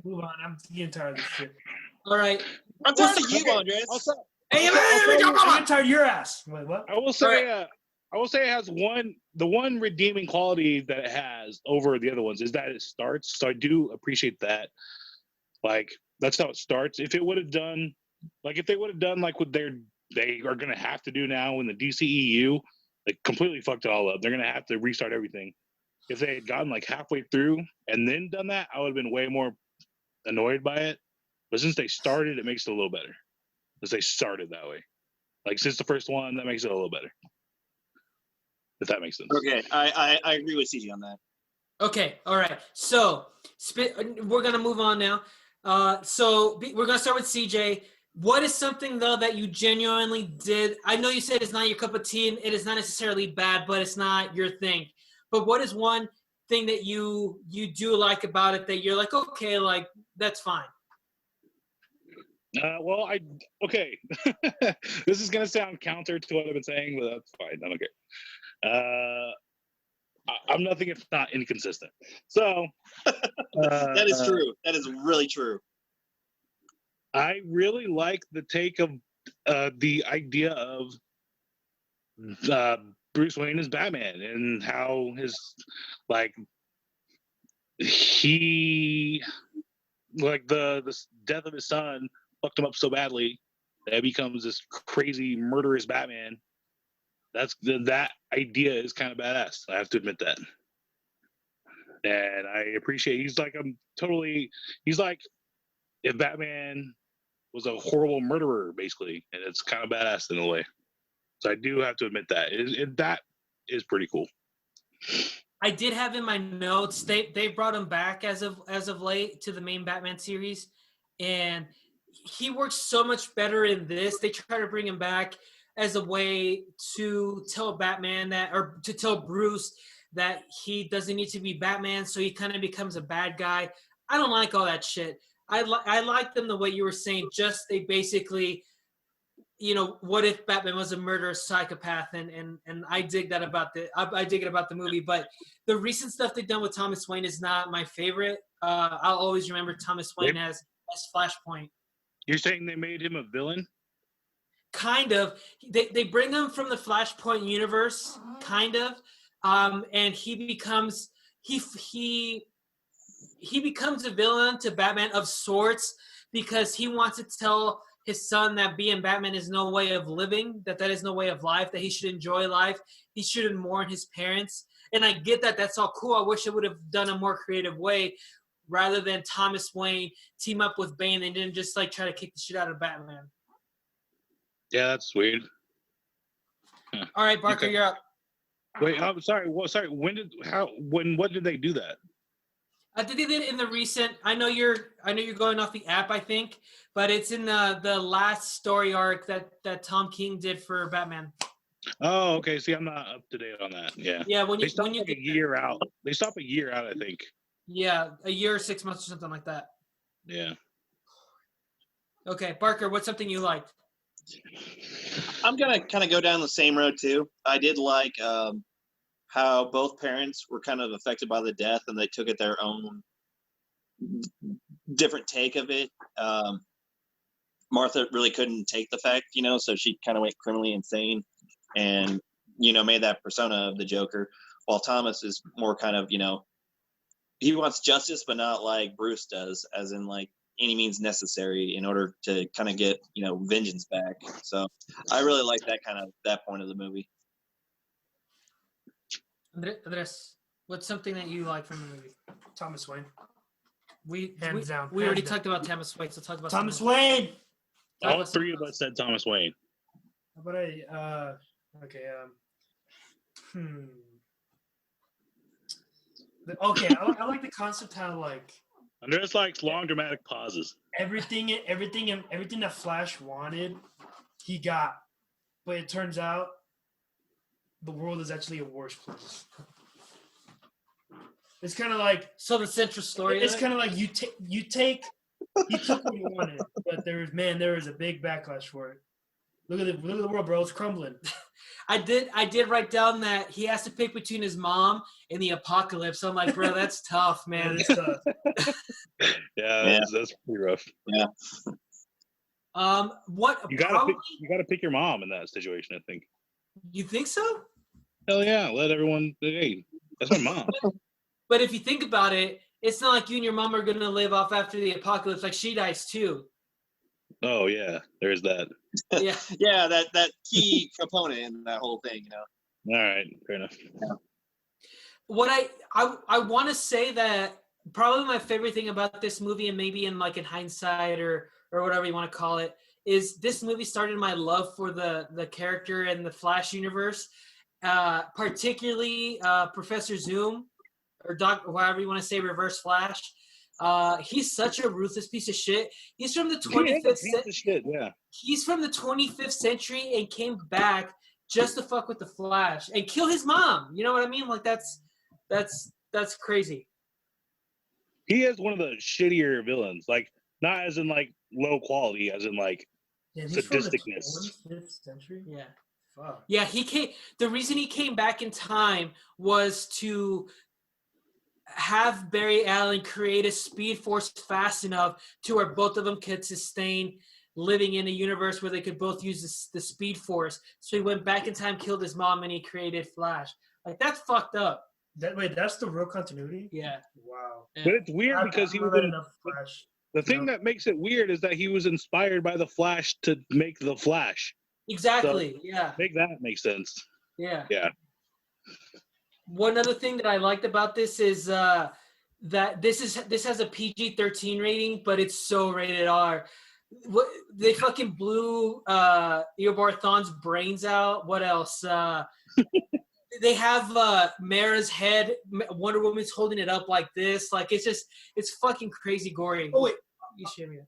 Move on. I'm getting tired of this shit. All right. I'm tired of you, Andres. I'm tired of your ass. Wait, what? I will say it has the one redeeming quality that it has over the other ones is that it starts. So I do appreciate that. Like that's how it starts. If they would have done like what they are gonna have to do now in the DCEU, like completely fucked it all up. They're gonna have to restart everything. If they had gotten like halfway through and then done that, I would have been way more annoyed by it. But since they started, it makes it a little better. Because they started that way. Like since the first one, that makes it a little better. If that makes sense. Okay, I agree with CG on that. Okay, all right. So we're gonna move on now. So we're gonna start with CJ. What is something though that you genuinely did? I know you said it's not your cup of tea, and it is not necessarily bad, but it's not your thing. But what is one thing that you do like about it that you're like, okay, like that's fine? Well, this is gonna sound counter to what I've been saying, but that's fine. I don't care. I'm nothing if not inconsistent. So that is true. That is really true. I really like the take of the idea of Bruce Wayne as Batman and how his he the death of his son fucked him up so badly that he becomes this crazy murderous Batman. That idea is kind of badass. I have to admit that. And I appreciate he's like if Batman was a horrible murderer, basically, and it's kind of badass in a way. So I do have to admit that. That is pretty cool. I did have in my notes they brought him back as of late to the main Batman series, and he works so much better in this. They try to bring him back as a way to tell Batman to tell Bruce that he doesn't need to be Batman, so he kind of becomes a bad guy. I don't like all that shit. I like them the way you were saying. Just they basically, what if Batman was a murderous psychopath? And I dig that I dig it about the movie. But the recent stuff they've done with Thomas Wayne is not my favorite. I'll always remember Thomas Wayne as Flashpoint. You're saying they made him a villain? kind of. They bring him from the Flashpoint universe, kind of, and he becomes he becomes a villain to Batman of sorts because he wants to tell his son that being Batman is no way of living, that is no way of life, that he should enjoy life, he shouldn't mourn his parents. And I get that that's all cool. I wish I would have done a more creative way rather than Thomas Wayne team up with Bane and didn't just like try to kick the shit out of Batman. Yeah, that's weird. Huh. All right, Barker, you're up. Wait, I'm sorry. Well, sorry. What did they do that? They did it in the recent. I know you're going off the app, I think, but it's in the last story arc that Tom King did for Batman. Oh, okay. See, I'm not up to date on that. Yeah. Yeah, they stopped like a year out. They stopped a year out, I think. Yeah, a year or 6 months or something like that. Yeah. Okay, Barker, what's something you liked? I'm gonna kind of go down the same road too. I did like how both parents were kind of affected by the death, and they took it their own different take of it. Martha really couldn't take the fact, so she kind of went criminally insane, and made that persona of the Joker. While Thomas is more kind of, he wants justice, but not like Bruce does, as in like any means necessary in order to kind of get vengeance back. So I really like that point of the movie. Andres, what's something that you like from the movie? Thomas Wayne. We down. We already talked about Thomas Wayne, so talk about Thomas Wayne. All three of us said Thomas Wayne. How about okay. Okay, I like the concept how like. Andres likes long dramatic pauses. Everything that Flash wanted, he got, but it turns out the world is actually a worse place. It's kind of like the central story. It's kind of like you took what you wanted, but there is a big backlash for it. Look at the world, bro. It's crumbling. I did write down that he has to pick between his mom and the apocalypse. I'm like, bro, that's tough, man. It's tough. Yeah, that's pretty rough. Yeah. What you gotta pick your mom in that situation, I think. You think so? Hell yeah, let everyone. Hey, that's my mom. But if you think about it, it's not like you and your mom are gonna live off after the apocalypse. Like she dies too. Oh yeah, there's that. Yeah, yeah, that key component in that whole thing, All right, fair enough. Yeah. What I want to say that probably my favorite thing about this movie, and maybe in hindsight or whatever you want to call it, is this movie started my love for the character in the Flash universe, particularly Professor Zoom or Doc, however you want to say, Reverse Flash. He's such a ruthless piece of shit. He's from the 25th century. Yeah. He's from the 25th century and came back just to fuck with the Flash and kill his mom. You know what I mean? Like that's crazy. He is one of the shittier villains. Like not as in like low quality, as in like sadisticness. 25th century. Yeah. Fuck. Yeah, he came. The reason he came back in time was to have Barry Allen create a speed force fast enough to where both of them could sustain living in a universe where they could both use the speed force. So he went back in time, killed his mom, and he created Flash. Like that's fucked up. That's the real continuity? Yeah. Wow. Yeah. But it's weird because he was in Flash. The thing that makes it weird is that he was inspired by the Flash to make the Flash. Exactly. So, yeah. Make that make sense. Yeah. Yeah. One other thing that I liked about this is that this has a PG-13 rating, but it's so rated R. They fucking blew Eobard Thawne's brains out. What else? They have Mara's head. Wonder Woman's holding it up like this. Like it's fucking crazy gory. Oh wait, you show me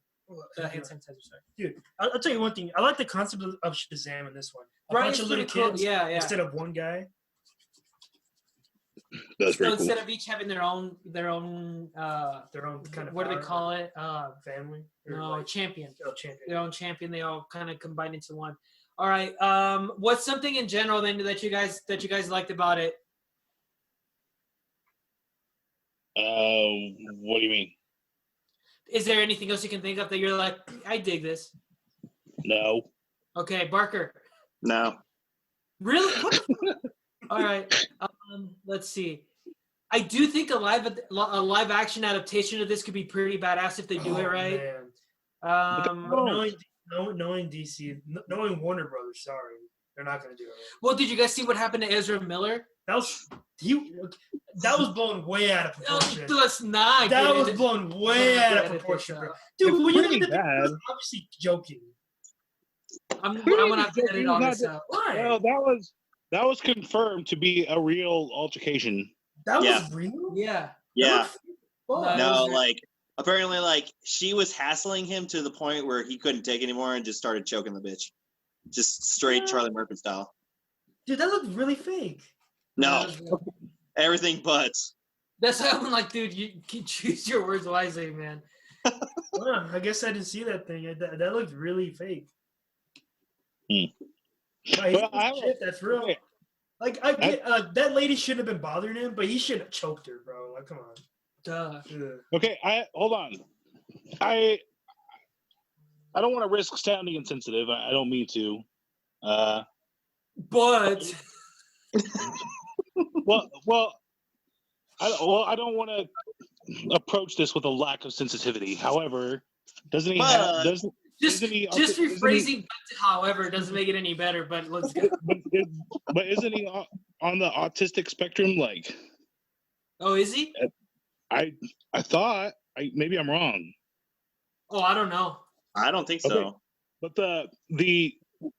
hand sanitizer. Sorry, dude. I'll tell you one thing. I like the concept of Shazam in this one. A bunch of little cool. kids instead of one guy. That's pretty cool. Instead of each having their own kind of what do they call it? Family. No, champion. Oh, champion. Their own champion. They all kind of combine into one. All right. What's something in general then that you guys liked about it? What do you mean? Is there anything else you can think of that you're like, I dig this? No. Okay, Barker. No. Really? What the fuck? All right. Let's see. I do think a live action adaptation of this could be pretty badass if they do it right. Man. Knowing DC, knowing Warner Brothers, sorry, they're not going to do it. Well, did you guys see what happened to Ezra Miller? That was blown way out of proportion. Let's not. That was blown way out of proportion, bro. Dude, well, you know that was obviously joking. I'm gonna have to edit all this out. Why? Well, that was confirmed to be a real altercation. That was real? Yeah. Yeah. No, like apparently, like she was hassling him to the point where he couldn't take anymore and just started choking the bitch, just straight Charlie Murphy style. Dude, that looked really fake. No, everything but. That's how I'm like, dude, you can choose your words wisely, man. Well, I guess I didn't see that thing. That looked really fake. That's real. Okay. Like I get, that lady shouldn't have been bothering him, but he shouldn't have choked her, bro. Like, come on. Duh. Okay, hold on. I don't want to risk sounding insensitive. I don't mean to. But well, I don't want to approach this with a lack of sensitivity. However, doesn't he have? Just rephrasing, however, doesn't make it any better. But let's go. But isn't he on the autistic spectrum? Like, oh, is he? I thought. Maybe I'm wrong. Oh, I don't know. I don't think so. Okay. But the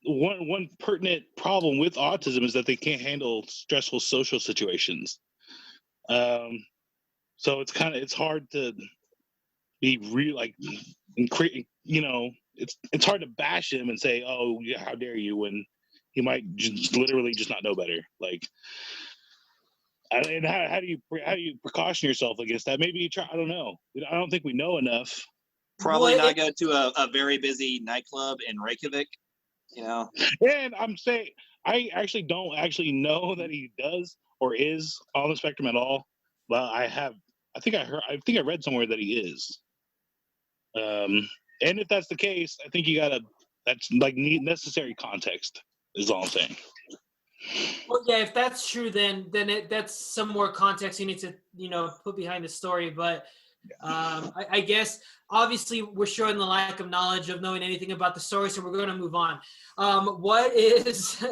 one pertinent problem with autism is that they can't handle stressful social situations. So it's hard to be real, like, you know, it's hard to bash him and say, oh, yeah, how dare you, when he might just literally just not know better. Like, and how do you precaution yourself against that? Maybe you try. I don't know. I don't think we know enough. Probably not go to a very busy nightclub in Reykjavik. You know. And I'm saying I actually don't actually know that he does or is on the spectrum at all. But I think I read somewhere that he is. And if that's the case, I think that's like necessary context is all I'm saying. Well, yeah, if that's true, then that's some more context you need to, put behind the story. But I guess obviously we're showing the lack of knowledge of knowing anything about the story, so we're going to move on. What is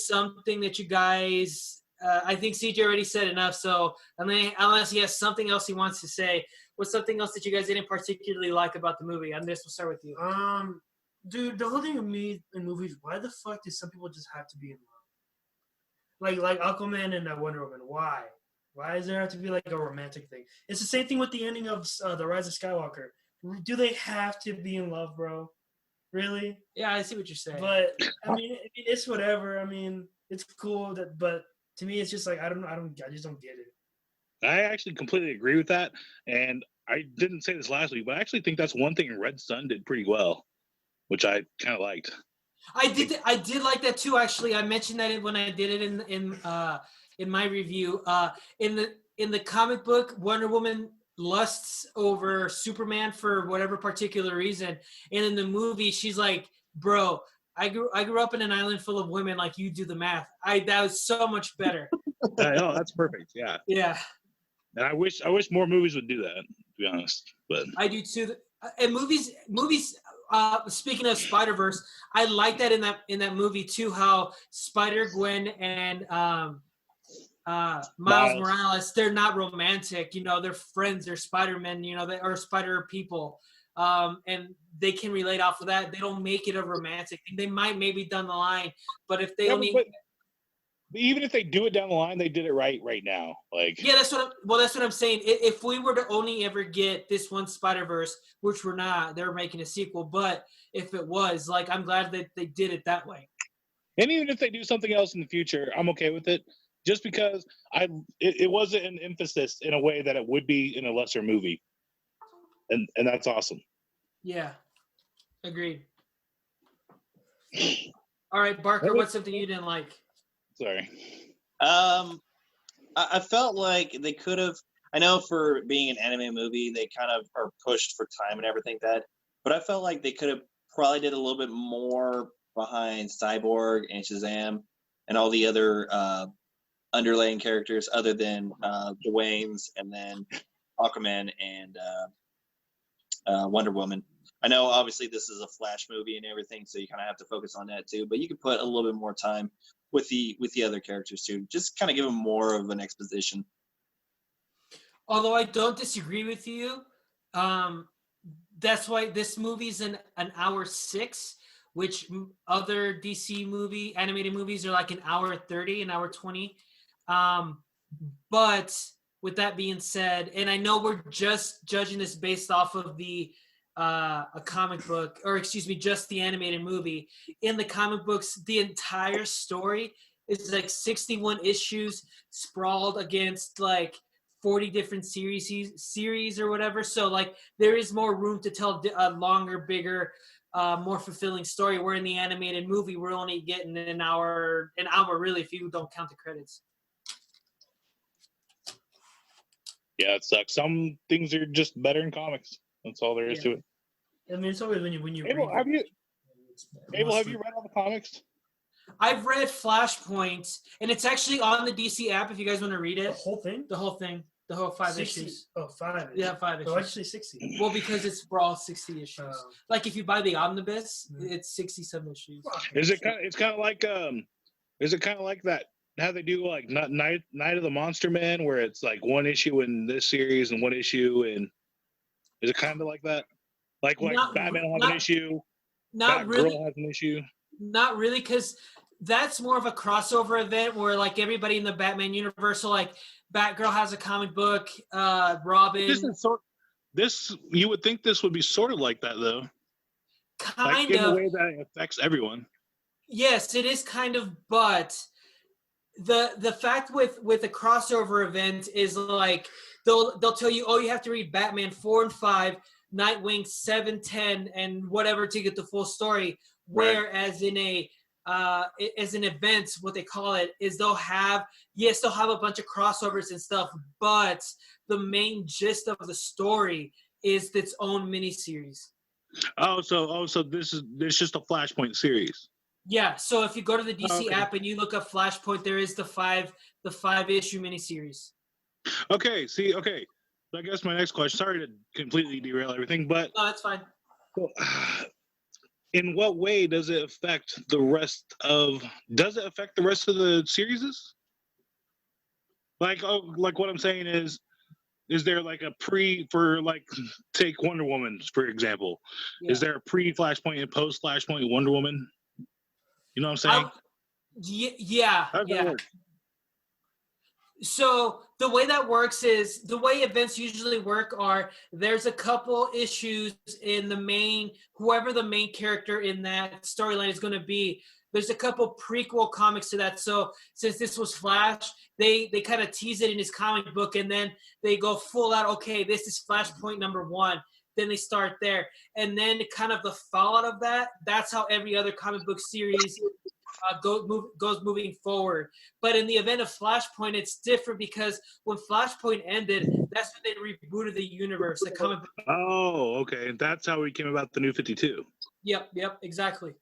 something that you guys? I think CJ already said enough. So unless he has something else he wants to say, what's something else that you guys didn't particularly like about the movie? And this will start with you. Dude, the whole thing with me in movies, why the fuck do some people just have to be in love? Like Aquaman and Wonder Woman, why? Why does there have to be like a romantic thing? It's the same thing with the ending of The Rise of Skywalker. Do they have to be in love, bro? Really? Yeah, I see what you're saying. But I mean, it's whatever. I mean, it's cool but to me, it's just like I just don't get it. I actually completely agree with that, and I didn't say this last week, but I actually think that's one thing Red Sun did pretty well, which I kind of liked. I did like that too. Actually, I mentioned that when I did it in my review. In the comic book, Wonder Woman lusts over Superman for whatever particular reason, and in the movie, she's like, "Bro, I grew up in an island full of women. Like, you do the math. That was so much better." No, that's perfect. Yeah. Yeah. And I wish more movies would do that, to be honest. But I do too. And movies. Speaking of Spider-Verse, I like that in that movie too. How Spider-Gwen and Miles Morales, they're not romantic. They're friends. They're Spider-Men. They are Spider people. And they can relate off of that. They don't make it a romantic thing. They might maybe down the line, but if they only. But even if they do it down the line, they did it right now. Like, yeah, that's what I'm saying. If we were to only ever get this one Spider-Verse, which we're not, they're making a sequel. But if it was, like, I'm glad that they did it that way. And even if they do something else in the future, I'm okay with it. Just because it wasn't an emphasis in a way that it would be in a lesser movie, and that's awesome. Yeah, agreed. All right, Barker, what's something you didn't like? Sorry. I felt like they could have. I know for being an anime movie, they kind of are pushed for time and everything like that. but I felt like they could have probably did a little bit more behind Cyborg and Shazam and all the other underlying characters other than Dwayne's and then Aquaman and Wonder Woman. I know obviously this is a Flash movie and everything, so you kind of have to focus on that too, but you could put a little bit more time with the other characters too. Just kind of give them more of an exposition. Although I don't disagree with you, that's why this movie's an hour 6, which other DC animated movies are like an hour 30, an hour 20. But with that being said, and I know we're just judging this based off of a comic book, or excuse me, just the animated movie. In the comic books, the entire story is like 61 issues sprawled against like 40 different series or whatever. So like there is more room to tell a longer, bigger, more fulfilling story. Where in the animated movie, we're only getting an hour really, if you don't count the credits. Yeah, it sucks. Some things are just better in comics. That's all there is to it. I mean, it's always when you Abel, have you read all the comics? I've read Flashpoint, and it's actually on the DC app if you guys want to read it. The whole thing? The whole thing. The whole 5 60. issues. Oh, 5. Yeah, 5 issues. So actually 60. Well, because it's for all 60 issues. Like if you buy the omnibus, it's 60-some issues. Is it kind of like that? How they do like Night of the Monster Man, where it's like one issue in this series and one issue in. Is it kind of like that? Like Batman will have an issue. Not really. Batgirl has an issue. Not really, because that's more of a crossover event where like everybody in the Batman universe, so like Batgirl has a comic book, Robin. You would think this would be sort of like that though. Kind of in of a way that it affects everyone. Yes, it is kind of, but the fact with a crossover event is like they'll tell you, oh, you have to read Batman 4 and 5, Nightwing 7, 10, and whatever to get the full story. Whereas in as an event, what they call it is they'll have a bunch of crossovers and stuff, but the main gist of the story is its own miniseries. So this is just a Flashpoint series. Yeah, so if you go to the DC app and you look up Flashpoint, there is the 5-issue miniseries. Okay. So I guess my next question. Sorry to completely derail everything, but no, that's fine. In what way does it affect the rest of? Does it affect the rest of the series? Like what I'm saying is there like a take Wonder Woman for example? Yeah. Is there a pre-Flashpoint and post-Flashpoint Wonder Woman? You know what I'm saying? Yeah. How does that work? So the way that works is the way events usually work are there's a couple issues in whoever the main character in that storyline is going to be. There's a couple prequel comics to that. So since this was Flash, they kind of tease it in his comic book and then they go full out, okay, this is Flashpoint number 1. Then they start there. And then kind of the fallout of that's how every other comic book series goes moving forward. But in the event of Flashpoint, it's different because when Flashpoint ended, that's when they rebooted the universe. The comic book. Oh, okay. That's how we came about the New 52. Yep, exactly.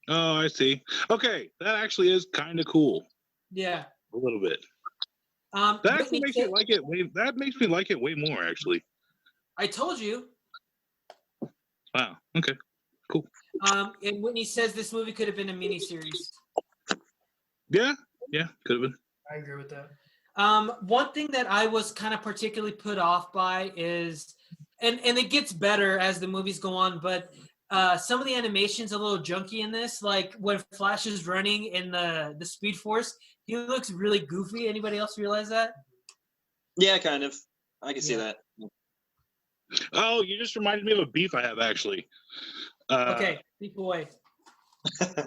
Oh, I see. Okay, that actually is kind of cool. Yeah. A little bit. That makes me like it. That makes me like it way more, actually. I told you. Wow. Okay. Cool. And Whitney says this movie could have been a miniseries. Yeah, could have been. I agree with that. One thing that I was kind of particularly put off by is, and it gets better as the movies go on, but some of the animation's a little junky in this. Like when Flash is running in the Speed Force, he looks really goofy. Anybody else realize that? Yeah, kind of. I can see that. Oh, you just reminded me of a beef I have actually. Okay, beef away.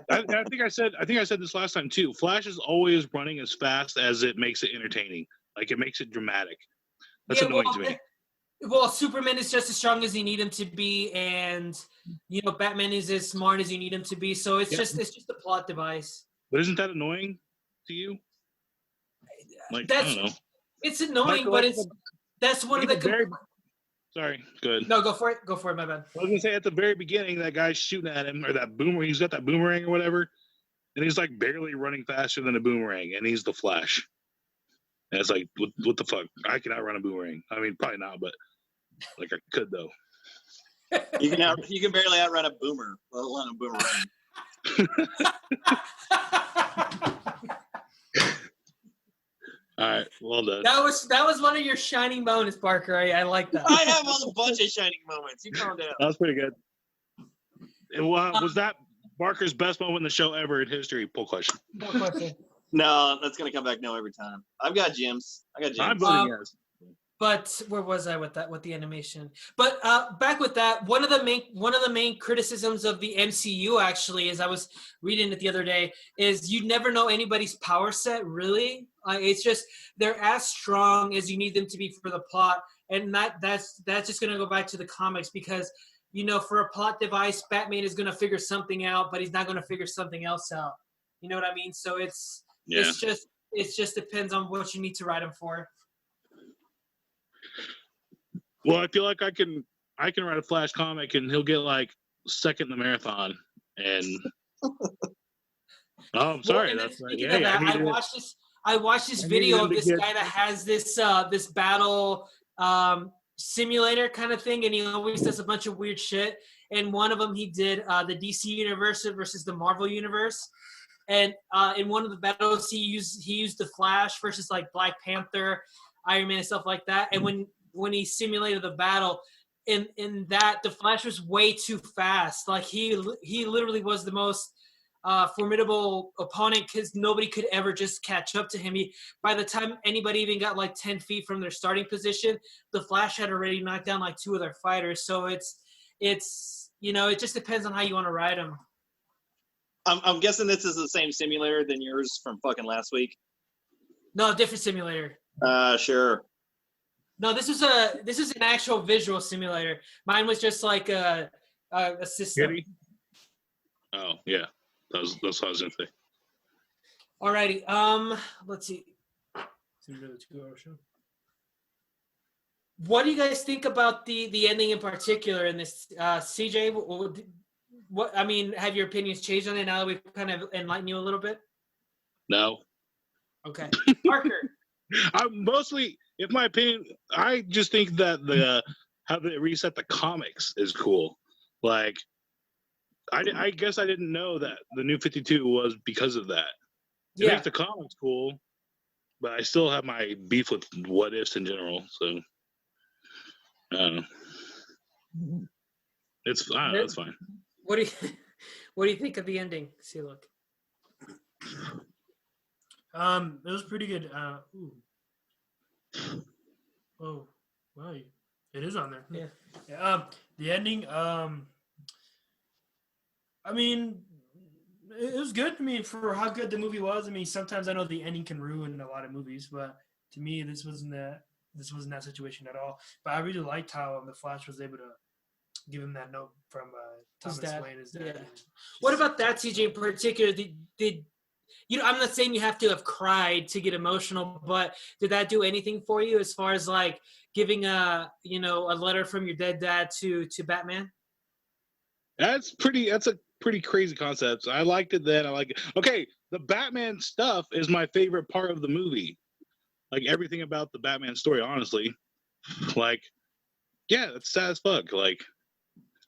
I think I said this last time too. Flash is always running as fast as it makes it entertaining. Like it makes it dramatic. That's annoying to me. Well, Superman is just as strong as you need him to be, and Batman is as smart as you need him to be. So it's just a plot device. But isn't that annoying to you? Like I don't know. It's annoying, but that's one of the. Sorry, good. No, go for it. Go for it. My bad. I was gonna say at the very beginning, that guy's shooting at him, or that boomerang. He's got that boomerang or whatever, and he's like barely running faster than a boomerang, and he's the Flash. And it's like, what the fuck? I can outrun a boomerang. I mean, probably not, but like I could though. You can barely outrun a boomer, let alone a boomerang. All right, well done. That was one of your shining moments, Barker. I like that. I have a bunch of shining moments. You calm down. That was pretty good. And was that Barker's best moment in the show ever in history? Poll question. No, that's gonna come back no every time. I've got Jim's. I'm voting yes. But where was I with that? With the animation? But back with that, one of the main criticisms of the MCU actually, as I was reading it the other day, is you never know anybody's power set really. It's just they're as strong as you need them to be for the plot, and that's just gonna go back to the comics because for a plot device, Batman is gonna figure something out, but he's not gonna figure something else out. You know what I mean? So it just depends on what you need to write him for. Well, I feel like I can write a Flash comic and he'll get like second in the marathon. And I'm sorry, that's right. Yeah, that, I watched this video of this guy that has this this battle simulator kind of thing, and he always does a bunch of weird shit. And one of them he did the DC universe versus the Marvel universe. And in one of the battles he used the Flash versus like Black Panther, Iron Man and stuff like that. And when he simulated the battle, in that the Flash was way too fast. Like he literally was the most formidable opponent because nobody could ever just catch up to him. By the time anybody even got like 10 feet from their starting position, the Flash had already knocked down like two of their fighters. So it just depends on how you want to ride him. I'm guessing this is the same simulator than yours from fucking last week. No, different simulator. Sure. No, this is an actual visual simulator. Mine was just like a system. Oh yeah, that's what I was gonna say. Alrighty. Let's see. It's a really 2-hour show. What do you guys think about the ending in particular in this? CJ, what I mean, have your opinions changed on it now that we've kind of enlightened you a little bit? No. Okay, Parker. I'm mostly, in my opinion, I just think that how they reset the comics is cool. Like, I guess I didn't know that the New 52 was because of that. It makes the comics cool, but I still have my beef with what ifs in general. So I don't know. It's fine. What do you think of the ending? See, look. It was pretty good. Oh, wow, it is on there. Yeah. The ending. I mean, it was good. I mean, for how good the movie was. I mean, sometimes I know the ending can ruin a lot of movies, but to me, this wasn't that situation at all. But I really liked how the Flash was able to give him that note from Thomas Wayne, his dad. Yeah. What about that, CJ, in particular? Did I'm not saying you have to have cried to get emotional, but did that do anything for you as far as like giving a letter from your dead dad to Batman? That's a pretty crazy concept. I liked it then. I like it. Okay, the Batman stuff is my favorite part of the movie. Like everything about the Batman story, honestly. Like, yeah, it's sad as fuck. Like,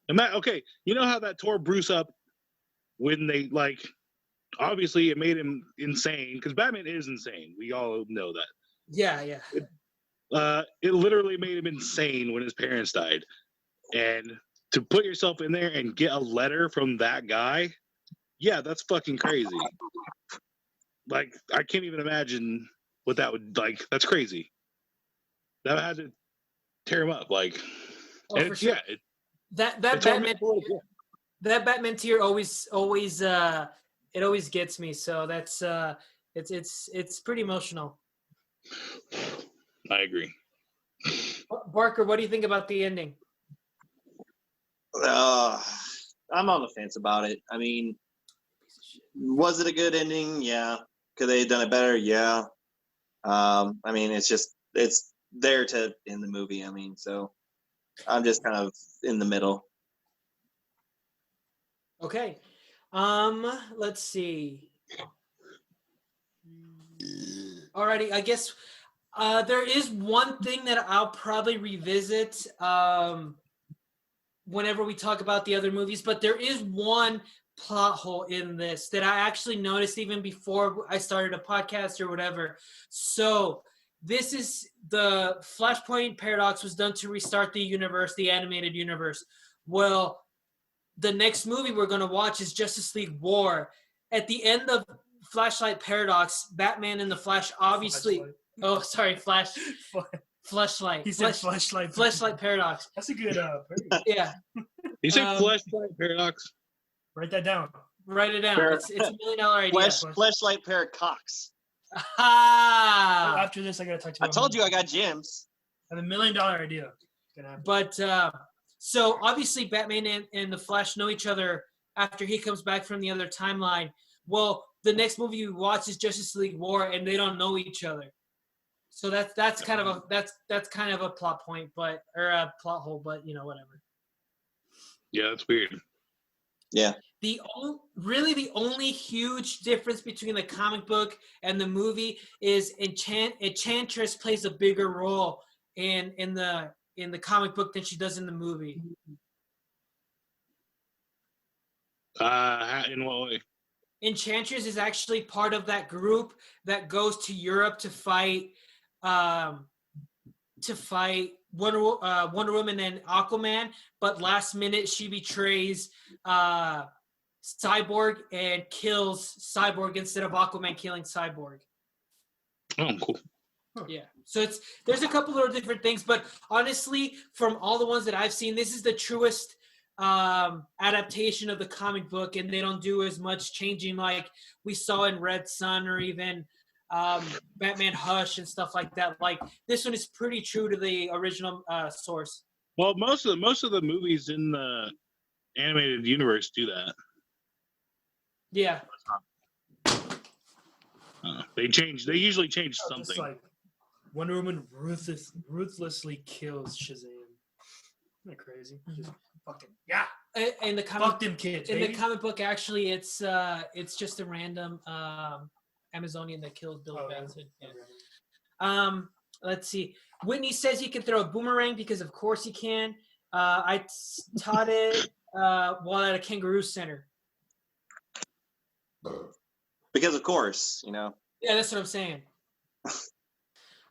okay, you know how that tore Bruce up when they like. Obviously, it made him insane because Batman is insane. We all know that. Yeah. It literally made him insane when his parents died, and to put yourself in there and get a letter from that guy, yeah, that's fucking crazy. Like, I can't even imagine what that would like. That's crazy. That had to tear him up. Like, for sure. That Batman tear always. It always gets me, so that's it's pretty emotional. I agree. Barker, what do you think about the ending? I'm on the fence about it. I mean, was it a good ending? Yeah. Could they have done it better? Yeah. I mean, it's there to end the movie. I mean, so I'm just kind of in the middle. Okay. Let's see. Alrighty, I guess there is one thing that I'll probably revisit whenever we talk about the other movies, but there is one plot hole in this that I actually noticed even before I started a podcast or whatever. So this is the Flashpoint paradox was done to restart the universe, the animated universe. Well, the next movie we're going to watch is Justice League War. At the end of Flashlight Paradox, Batman and the Flash obviously... Flashlight. Oh, sorry, Flashlight. He said Flashlight. Flashlight Paradox. That's a good yeah. You say Flashlight Paradox? Write that down. Write it down. It's $1 million idea. Flashlight Paradox. Ah! After this, I got to talk to you. I told you I got gems. I have $1 million idea. But, so obviously Batman and the Flash know each other after he comes back from the other timeline. Well, the next movie we watch is Justice League War, and they don't know each other. So that's kind of a plot point, or a plot hole, but whatever. Yeah, that's weird. Yeah. The only huge difference between the comic book and the movie is Enchantress plays a bigger role in the comic book than she does in the movie. In what way? Enchantress is actually part of that group that goes to Europe to fight Wonder Woman and Aquaman, but last minute she betrays Cyborg and kills Cyborg instead of Aquaman killing Cyborg. Oh, cool. Yeah, so there's a couple of different things, but honestly, from all the ones that I've seen, this is the truest adaptation of the comic book, and they don't do as much changing like we saw in Red Sun or even Batman Hush and stuff like that. Like this one is pretty true to the original source. Well, most of the movies in the animated universe do that. Yeah. They usually change something. Just like Wonder Woman ruthlessly kills Shazam. Isn't that crazy? Just fucking yeah. In the comic, fuck them kids. In the comic book, actually, it's just a random Amazonian that kills Billy Batson. Yeah. Let's see. Whitney says he can throw a boomerang because, of course, he can. I taught it while at a kangaroo center. Because, of course, Yeah, that's what I'm saying.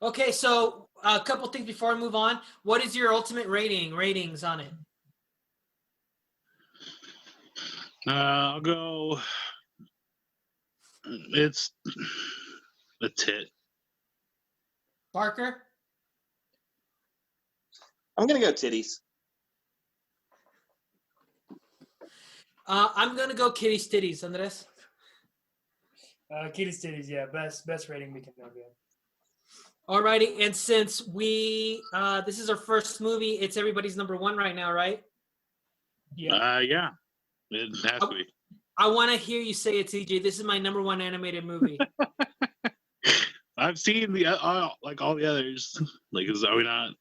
Okay, so a couple things before I move on. What is your ultimate ratings on it? I'll go. It's a tit. Barker? I'm going to go titties. I'm going to go kitty's titties, Andres. Kitty's titties, yeah. Best rating we can now get. Alrighty, and since this is our first movie, it's everybody's number one right now, right? Yeah. Yeah. It has to be. I want to hear you say it, TJ. This is my number one animated movie. I've seen the like all the others. Like, are we not?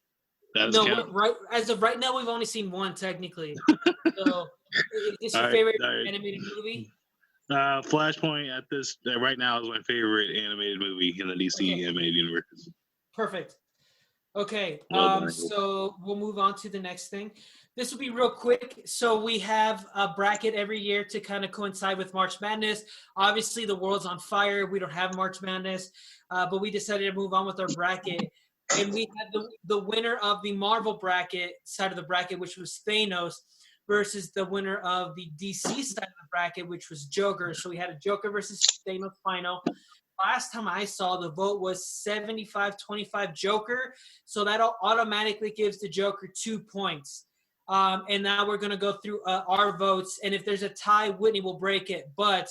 No, right. As of right now, we've only seen one technically. So, is this your favorite animated movie? Flashpoint right now is my favorite animated movie in the DC animated universe. Perfect. Okay, so we'll move on to the next thing. This will be real quick. So we have a bracket every year to kind of coincide with March Madness. Obviously, the world's on fire. We don't have March Madness, but we decided to move on with our bracket. And we had the winner of the Marvel bracket side of the bracket, which was Thanos, versus the winner of the DC side of the bracket, which was Joker. So we had a Joker versus Thanos final. Last time I saw, the vote was 75-25 Joker. So that automatically gives the Joker 2 points. And now we're going to go through our votes. And if there's a tie, Whitney will break it. But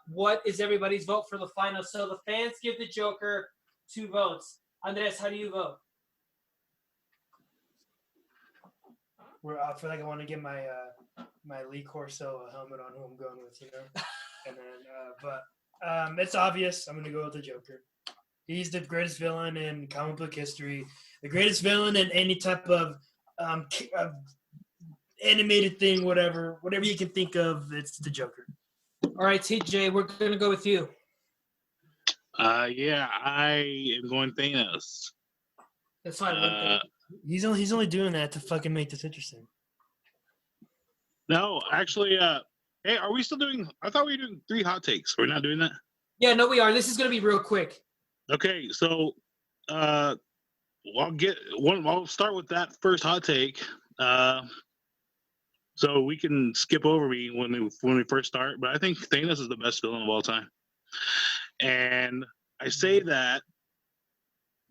what is everybody's vote for the final? So the fans give the Joker 2 votes. Andres, how do you vote? I feel like I want to get my my Lee Corso helmet on who I'm going with, And then, it's obvious. I'm going to go with the Joker. He's the greatest villain in comic book history, the greatest villain in any type of animated thing, whatever you can think of, it's the Joker. All right, TJ, we're gonna go with you. Yeah, I am going Thanos. That's fine. He's only doing that to fucking make this interesting. No, actually, hey, are we still doing? I thought we were doing 3 hot takes. We're not doing that. Yeah, no, we are. This is gonna be real quick. Okay, so I'll start with that first hot take. So we can skip over me when we first start, but I think Thanos is the best villain of all time. And I say that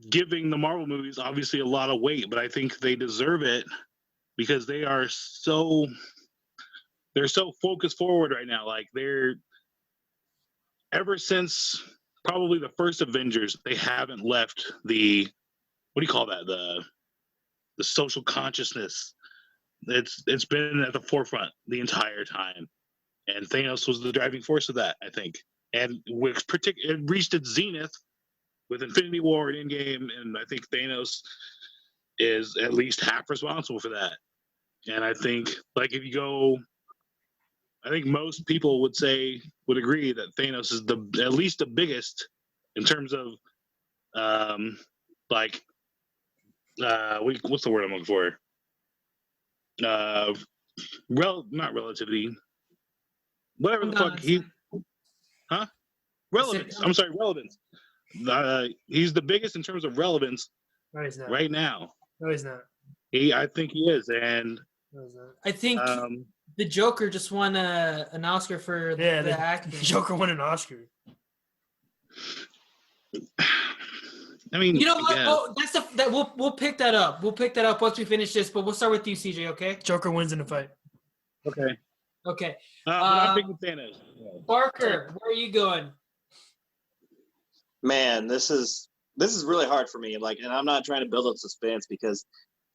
giving the Marvel movies obviously a lot of weight, but I think they deserve it because they're so focused forward right now. Like ever since probably the first Avengers, they haven't left the, what do you call that? The social consciousness. It's been at the forefront the entire time. And Thanos was the driving force of that, I think. And it reached its zenith with Infinity War and Endgame, and I think Thanos is at least half responsible for that. And I think, like, if you go, I think most people would agree that Thanos is at least the biggest in terms of, what's the word I'm looking for? Not relativity. Whatever the fuck relevance. I'm sorry, relevance. He's the biggest in terms of relevance. No, he's not. Right now. No, he's not. I think he is, and No, he's not. I think the Joker just won an Oscar for the acting. Joker won an Oscar. I mean, you know what? Oh, we'll pick that up. We'll pick that up once we finish this. But we'll start with you, CJ. Okay? Joker wins in the fight. Okay. Okay. But I'm picking Thanos. Barker, where are you going? Man, this is really hard for me. Like, and I'm not trying to build up suspense because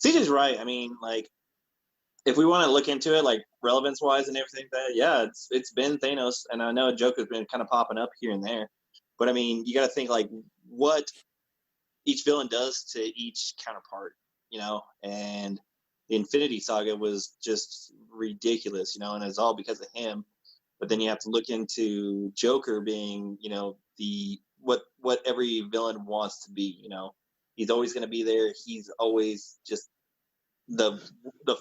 CJ's right. I mean, like, if we want to look into it, like relevance wise and everything, it's been Thanos, and I know Joker's been kind of popping up here and there, but I mean, you got to think like what each villain does to each counterpart, and the Infinity Saga was just ridiculous, and it's all because of him. But then you have to look into Joker being, the what every villain wants to be. He's always going to be there. He's always just the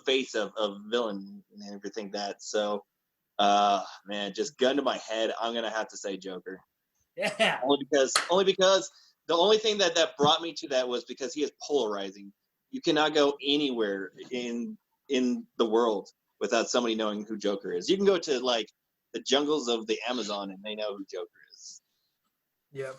face of villain and everything that. So, man, just gun to my head, I'm going to have to say Joker. Yeah. Only because the only thing that brought me to that was because he is polarizing. You cannot go anywhere in the world without somebody knowing who Joker is. You can go to like the jungles of the Amazon and they know who Joker is. Yep.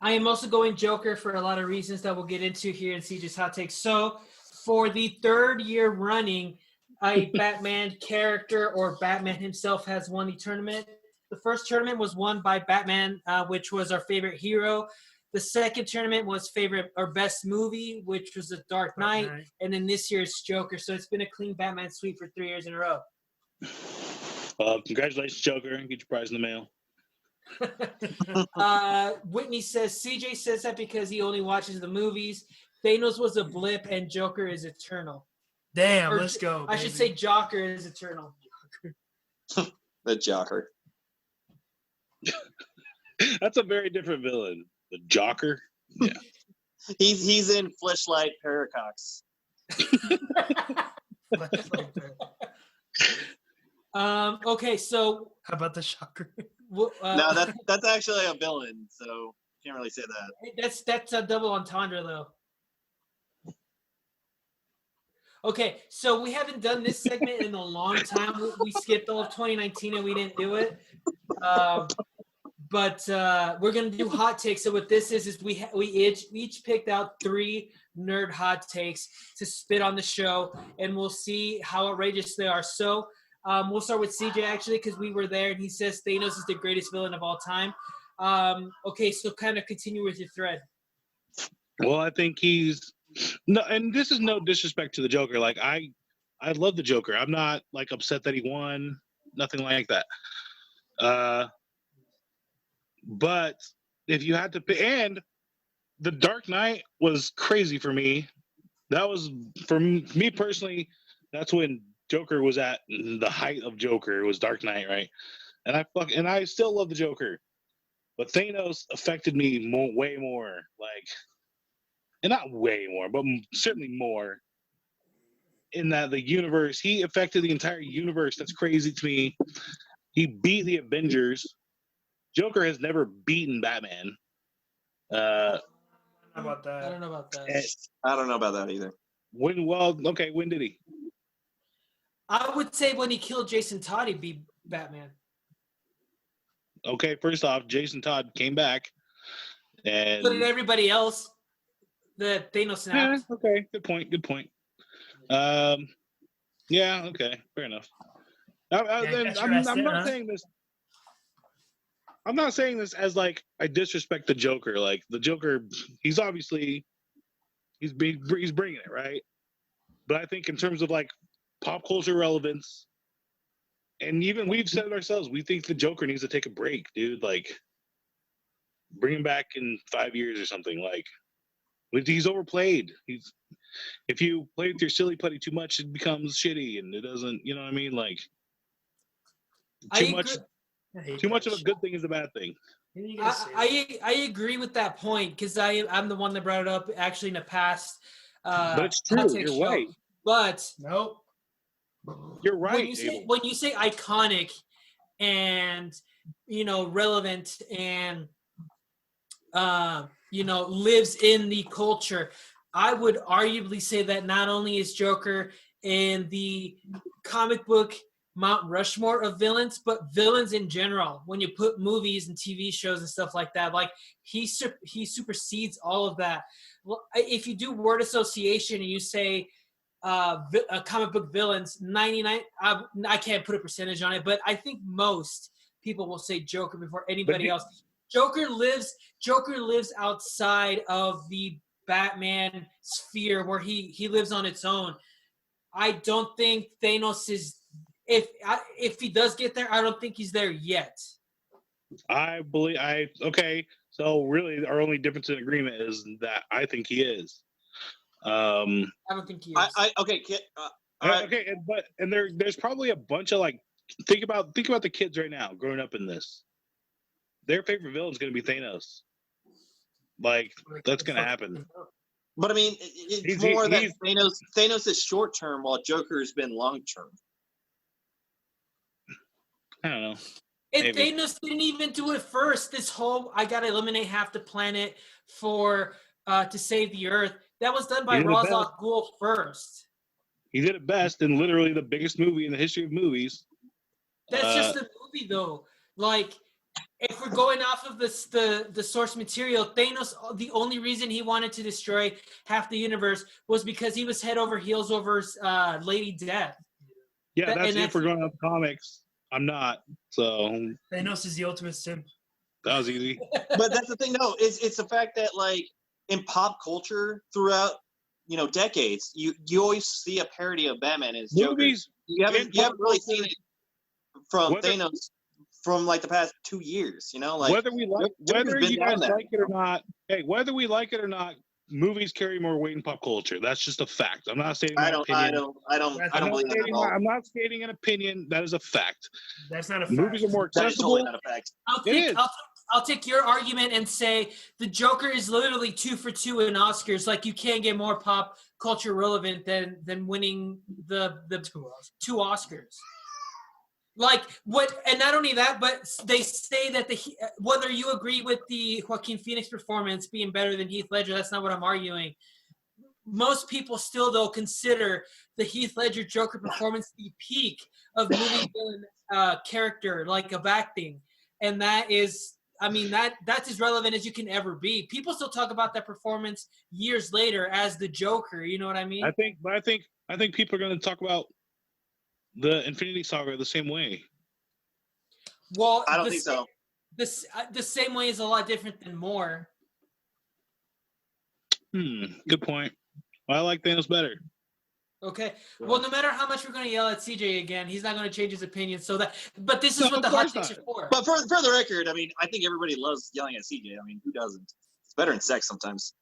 I am also going Joker for a lot of reasons that we'll get into here in CJ's Hot Take. So, for the 3rd year running, a Batman character or Batman himself has won the tournament. The first tournament was won by Batman, which was our favorite hero. The second tournament was favorite or best movie, which was The Dark Knight. And then this year it's Joker. So it's been a clean Batman sweep for 3 years in a row. Congratulations, Joker. Get your prize in the mail. Whitney says, CJ says that because he only watches the movies. Thanos was a blip and Joker is eternal. Damn, let's go. I should say Joker is eternal. The Joker. That's a very different villain. The Joker? Yeah. He's in Fleshlight Paracox. Okay, so how about the Shocker? No, that's actually a villain, so can't really say that. That's a double entendre though. Okay, so we haven't done this segment in a long time. We skipped all of 2019 and we didn't do it. But we're gonna do hot takes. So what this is we each picked out 3 nerd hot takes to spit on the show, and we'll see how outrageous they are. So we'll start with CJ actually because we were there, and he says Thanos is the greatest villain of all time. Okay, so kind of continue with your thread. Well, I think he's no, and this is no disrespect to the Joker. Like I love the Joker. I'm not like upset that he won. Nothing like that. But if you had to pick, and The Dark Knight was crazy for me That was for me personally. That's when Joker was at the height of Joker. It was Dark Knight, right? And I still love the Joker, but Thanos affected me way more. Like, and not way more, but certainly more. In that the universe, he affected the entire universe. That's crazy to me. He beat the Avengers. Joker has never beaten Batman. How about that? I don't know about that. I don't know about that either. When did he? I would say when he killed Jason Todd, he beat Batman. Okay, first off, Jason Todd came back. And so did everybody else. The Thanos snapped. Yeah, okay, good point. Yeah, okay, fair enough. I'm not saying this. I'm not saying this as like I disrespect the Joker. Like the Joker, he's obviously he's bringing it, right? But I think in terms of like pop culture relevance, and even we've said it ourselves, we think the Joker needs to take a break, dude. Like bring him back in 5 years or something. Like he's overplayed. If you play with your silly putty too much, it becomes shitty, and it doesn't. You know what I mean? Like too much of a good thing is a bad thing. I agree with that point because I'm the one that brought it up actually in the past. But it's true. You're right. But nope. You're right. When you say iconic and relevant and lives in the culture, I would arguably say that not only is Joker in the comic book Mount Rushmore of villains, but villains in general. When you put movies and TV shows and stuff like that, like he supersedes all of that. Well, if you do word association and you say comic book villains, 99, I can't put a percentage on it, but I think most people will say Joker before anybody else. Joker lives outside of the Batman sphere where he lives on its own. I don't think Thanos is. If he does get there, I don't think he's there yet. Okay. So really, our only difference in agreement is that I think he is. I don't think he is. Okay, but there's probably a bunch of like think about the kids right now growing up in this. Their favorite villain is going to be Thanos. Like that's going to happen. But I mean, it's more that Thanos is short term, while Joker's been long term. I don't know. And Thanos didn't even do it first. This whole I gotta eliminate half the planet for to save the Earth. That was done by Ra's al Ghul first. He did it best in literally the biggest movie in the history of movies. That's just a movie, though. Like, if we're going off of the source material, Thanos, the only reason he wanted to destroy half the universe was because he was head over heels over Lady Death. Yeah, that's if we're going off the comics. I'm not. So Thanos is the ultimate simp. That was easy. But that's the thing, though. It's the fact that, like, in pop culture throughout, decades, you always see a parody of Batman as Joker. You haven't really seen it from Thanos from like the past 2 years. Like whether you guys like it or not. Hey, whether we like it or not, movies carry more weight in pop culture. That's just a fact. I'm not stating my opinion. I don't believe that at all. I'm not stating an opinion. That is a fact. That's not a fact. Movies are more accessible. That is totally not a fact. I'll take your argument and say the Joker is literally 2 for 2 in Oscars. Like, you can't get more pop culture relevant than winning the 2 Oscars. Like, what? And not only that, but they say that whether you agree with the Joaquin Phoenix performance being better than Heath Ledger, that's not what I'm arguing. Most people still, though, consider the Heath Ledger Joker performance the peak of movie villain character, like, of acting. And that is, that's as relevant as you can ever be. People still talk about that performance years later as the Joker. You know what I mean? I think people are going to talk about the Infinity Saga the same way. Well, I don't think so. The same way is a lot different than more. Good point. Well, I like Thanos better. Okay. Well, no matter how much we're going to yell at CJ again, he's not going to change his opinion. But this is what the hot takes are for. But for the record, I think everybody loves yelling at CJ. Who doesn't? It's better in sex sometimes.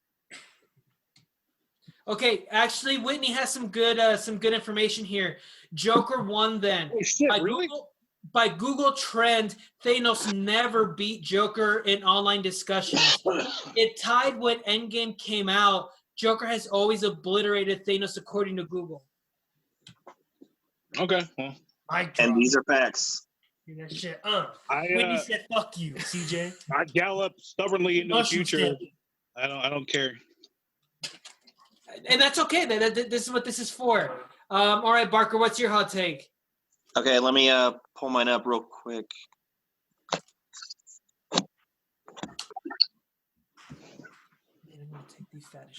Okay, actually, Whitney has some good information here. Joker won then. Oh shit! Really? By Google Trend, Thanos never beat Joker in online discussions. It tied when Endgame came out. Joker has always obliterated Thanos according to Google. Okay, well. And these are facts. That shit. Whitney said, "Fuck you, CJ." I gallop stubbornly into the future. I don't care. And that's okay. This is what this is for. All right, Barker, what's your hot take? Okay, let me pull mine up real quick.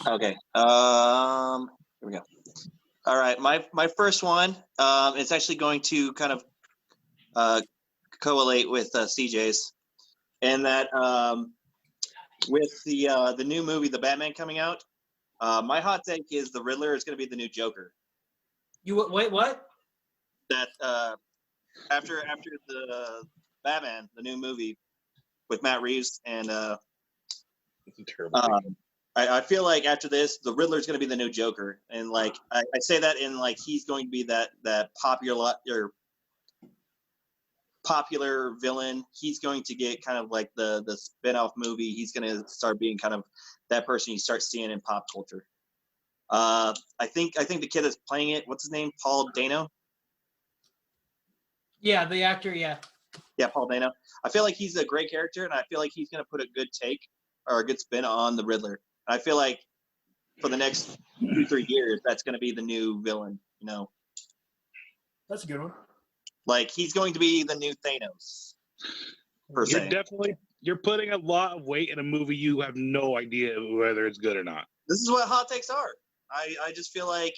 Okay. Here we go. All right, my first one. It's actually going to kind of correlate with CJ's, and that with the new movie, The Batman, coming out. My hot take is the Riddler is going to be the new Joker. You wait, what? That after the Batman, the new movie with Matt Reeves, and it's a terrible I feel like after this, the Riddler is going to be the new Joker, and like I say that in like he's going to be that popular villain. He's going to get kind of like the spin-off movie. He's going to start being kind of that person you start seeing in pop culture. I think the kid that's playing it, what's his name? Paul Dano? Yeah, the actor, yeah. Yeah, Paul Dano. I feel like he's a great character, and I feel like he's going to put a good take or a good spin on the Riddler. I feel like for the next 2-3 years, that's going to be the new villain, you know? That's a good one. Like, he's going to be the new Thanos, per se. You're putting a lot of weight in a movie you have no idea whether it's good or not. This is what hot takes are. I just feel like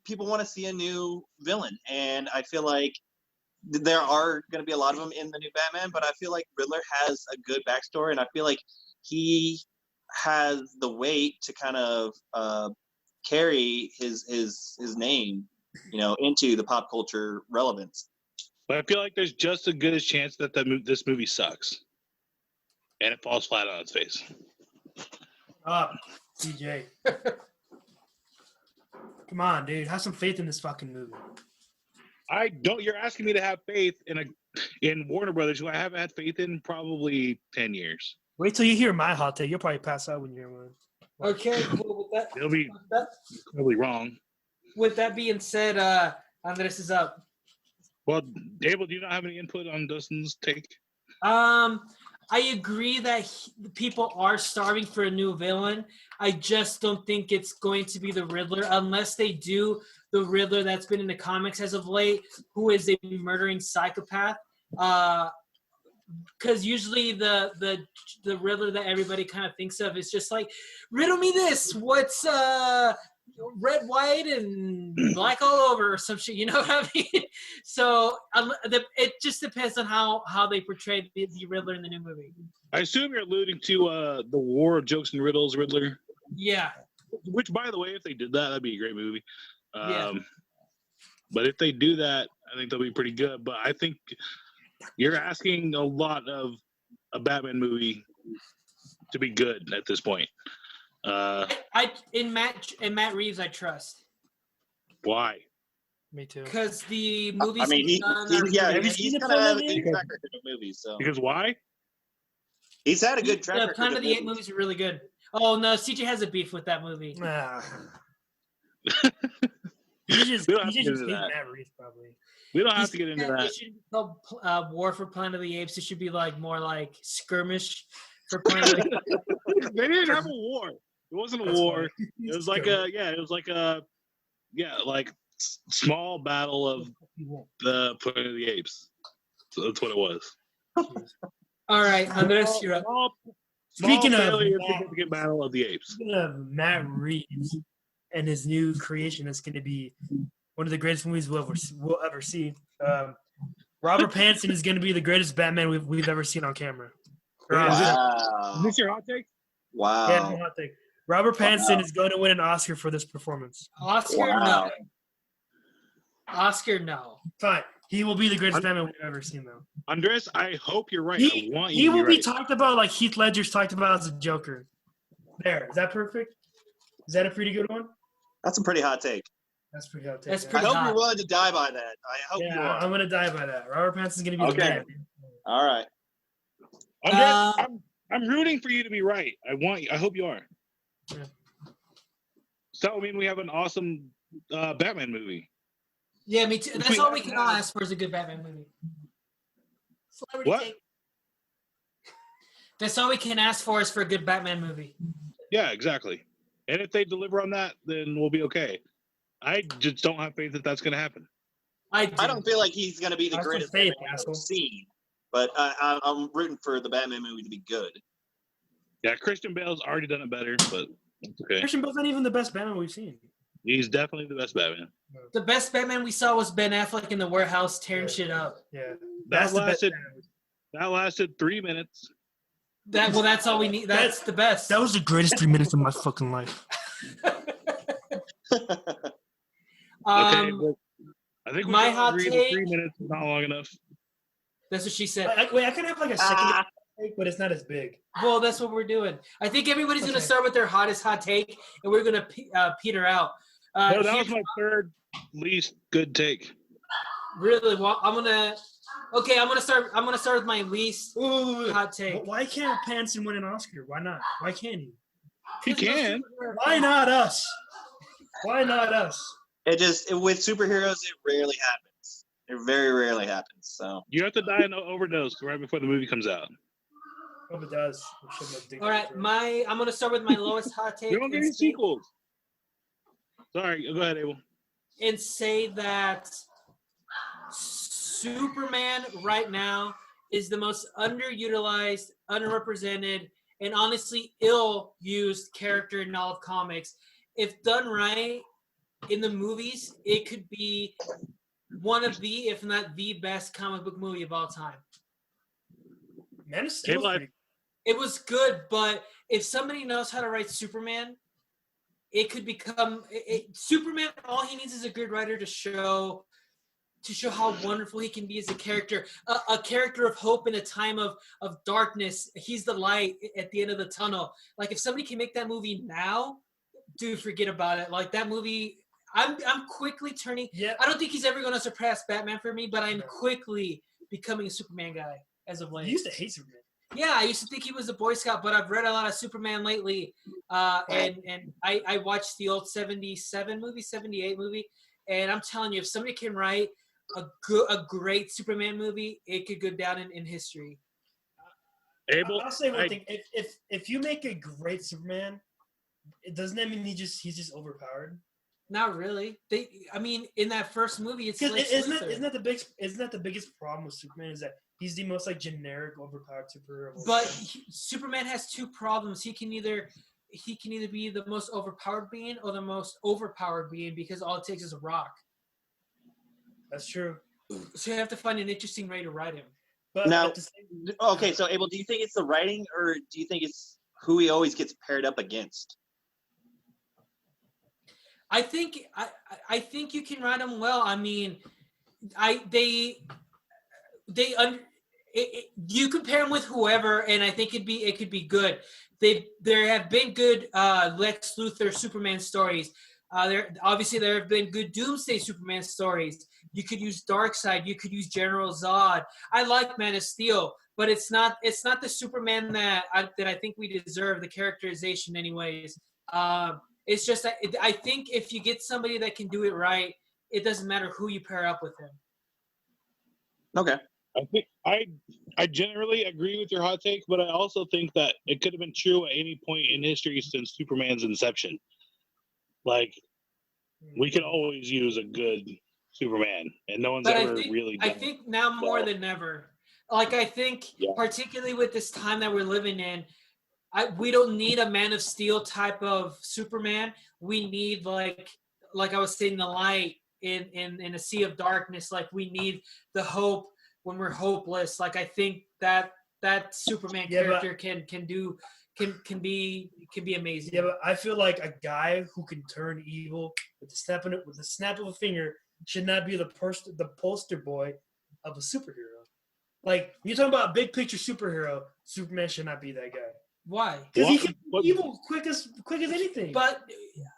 people want to see a new villain, and I feel like there are going to be a lot of them in the new Batman, but I feel like Riddler has a good backstory, and I feel like he has the weight to kind of carry his name, you know, into the pop culture relevance. But I feel like there's just a good as chance that this movie sucks, and it falls flat on its face. CJ. Come on, dude. Have some faith in this fucking movie. I don't. You're asking me to have faith in Warner Brothers, who I haven't had faith in probably 10 years. Wait till you hear my hot take. You'll probably pass out when you hear one. Okay, cool. With that, It'll be probably wrong. With that being said, Andres is up. Well, Abel, do you not have any input on Dustin's take? I agree that people are starving for a new villain. I just don't think it's going to be the Riddler unless they do the Riddler that's been in the comics as of late, who is a murdering psychopath. Because usually the Riddler that everybody kind of thinks of is just like, riddle me this. What's red, white, and black all over or some shit, you know what I mean? So it just depends on how they portray the Riddler in the new movie. I assume you're alluding to the War of Jokes and Riddles Riddler. Yeah. Which, by the way, if they did that, that'd be a great movie. Yeah. But if they do that, I think they'll be pretty good. But I think you're asking a lot of a Batman movie to be good at this point. In Matt Reeves, I trust. Why? Me too. Because the movies. I mean, he's kind of had a good track record of movies. So because why? He's had a good track record. The Planet of the Apes movies are really good. Oh no, CJ has a beef with that movie. You just hate Matt Reeves, probably. We don't have to get into that. It shouldn't be called War for Planet of the Apes. It should be like more like Skirmish for Planet of the Apes. They didn't have a war. It wasn't a war. It was like like small battle of the Planet of the Apes. So that's what it was. All right, Andres, you're up. Speaking of significant battle of the apes. Speaking of Matt Reeves and his new creation, that's going to be one of the greatest movies we'll ever see. Robert Pattinson is going to be the greatest Batman we've ever seen on camera. Wow. Is this your hot take? Wow. Yeah, my hot take. Robert Pattinson is going to win an Oscar for this performance. No. Oscar, no. Fine. He will be the greatest Batman we've ever seen, though. Andres, I hope you're right. He will be talked about like Heath Ledger's talked about as a Joker. There. Is that perfect? Is that a pretty good one? That's a pretty hot take. That's pretty hot take. That's yeah. pretty I hope hot. you're willing to die by that. I hope you are. I'm gonna die by that. Robert Pattinson's gonna be the Okay. man. All right. I'm rooting for you to be right. I hope you are. Yeah. So I mean, we have an awesome Batman movie. Yeah, me too. That's all we can all ask for is a good Batman movie. Celebrity What? take. That's all we can ask for is for a good Batman movie. Yeah, exactly. And if they deliver on that, then we'll be okay. I just don't have faith that that's going to happen. I don't feel like he's going to be the Have some greatest faith, Batman I've asshole. ever seen, but I'm rooting for the Batman movie to be good. Yeah, Christian Bale's already done it better, but it's okay. Christian Bale's not even the best Batman we've seen. He's definitely the best Batman. The best Batman we saw was Ben Affleck in the warehouse tearing shit up. Yeah, That the best lasted. Batman. That lasted 3 minutes. That's all we need. That's the best. That was the greatest 3 minutes of my fucking life. Okay, but I think we my can hot agree take- that 3 minutes is not long enough. That's what she said. I can have like a second take, but it's not as big. Well, that's what we're doing. I think everybody's going to start with their hottest hot take, and we're going to peter out. No, that was my third least good take. Really, well, I'm gonna start. I'm gonna start with my least hot take. But why can't Pattinson win an Oscar? Why not? Why can't he? He can. Why not us? Why not us? With superheroes, it rarely happens. It very rarely happens. So You have to die in an overdose right before the movie comes out. Hope it does. All right, I'm gonna start with my lowest hot take. You don't get any sequels. Sorry, go ahead, Abel. And say that Superman right now is the most underutilized, underrepresented, and honestly ill-used character in all of comics. If done right in the movies, it could be one of the, if not the best comic book movie of all time. Man of Steel. It was good, but if somebody knows how to write Superman, it could become Superman. All he needs is a good writer to show how wonderful he can be as a character, a character of hope in a time of darkness. He's the light at the end of the tunnel. Like if somebody can make that movie now, dude, forget about it. Like that movie, I'm quickly turning. Yeah. I don't think he's ever going to surpass Batman for me, but I'm quickly becoming a Superman guy as of late. You used to hate Superman. Yeah, I used to think he was a Boy Scout, but I've read a lot of Superman lately, and I watched the old 77 movie, 78 movie, and I'm telling you, if somebody can write a great Superman movie, it could go down in history. Abel, I'll say one thing: if you make a great Superman, doesn't that mean he's just overpowered? Not really. In that first movie, it's like isn't that the biggest problem with Superman is that he's the most like generic overpowered superhero. But Superman has two problems. He can either be the most overpowered being or the most overpowered being because all it takes is a rock. That's true. So you have to find an interesting way to write him. But now, okay, so Abel, do you think it's the writing or do you think it's who he always gets paired up against? I think you can write them well. I mean, you compare them with whoever, and I think it could be good. There have been good Lex Luthor Superman stories. There have been good Doomsday Superman stories. You could use Darkseid. You could use General Zod. I like Man of Steel, but it's not the Superman that I think we deserve. The characterization, anyways. It's just that I think if you get somebody that can do it right, it doesn't matter who you pair up with him. Okay. I think I generally agree with your hot take, but I also think that it could have been true at any point in history since Superman's inception. Like, we could always use a good Superman, and no one's ever really done it. I think now more than ever. Like, I think, particularly with this time that we're living in, we don't need a Man of Steel type of Superman. We need, like I was saying, the light in a sea of darkness. Like, we need the hope when we're hopeless. Like, I think that Superman character can be amazing. Yeah, but I feel like a guy who can turn evil with the snap of a finger should not be the poster boy of a superhero. Like, you're talking about a big picture superhero, Superman should not be that guy. Why? Because he can be evil quick as anything. But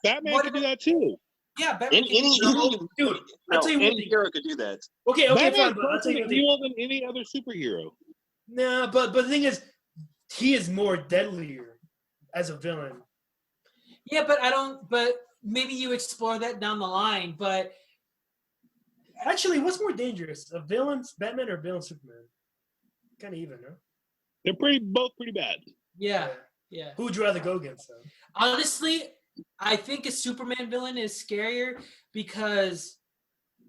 Batman can do that too. Yeah, Batman dude. I'll tell you one any thing. hero could do that. Okay, Batman's fine. But I'll tell you one thing. evil than any other superhero. Nah, but the thing is, he is more deadlier as a villain. Yeah, but I don't. But maybe you explore that down the line. But actually, what's more dangerous, a villain Batman or villain Superman? Kind of even, huh? They're both pretty bad. Yeah. Who would you rather go against, though? Honestly, I think a Superman villain is scarier because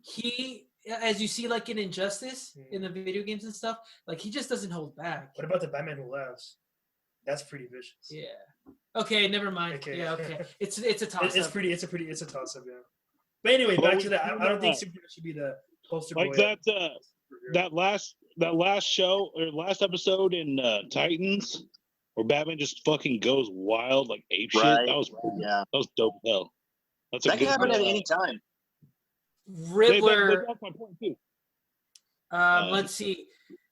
he, as you see, like in Injustice, in the video games and stuff, like he just doesn't hold back. What about the Batman Who Laughs? That's pretty vicious. Yeah. Okay, never mind. Okay. Yeah, okay. It's a toss-up. It's a toss-up, yeah. But anyway, back to that. I don't think Superman should be the poster boy. Like that last show or last episode in Titans, where Batman just fucking goes wild like ape shit. That was dope as hell. That can happen at any time. Riddler. That's my point too. Let's see.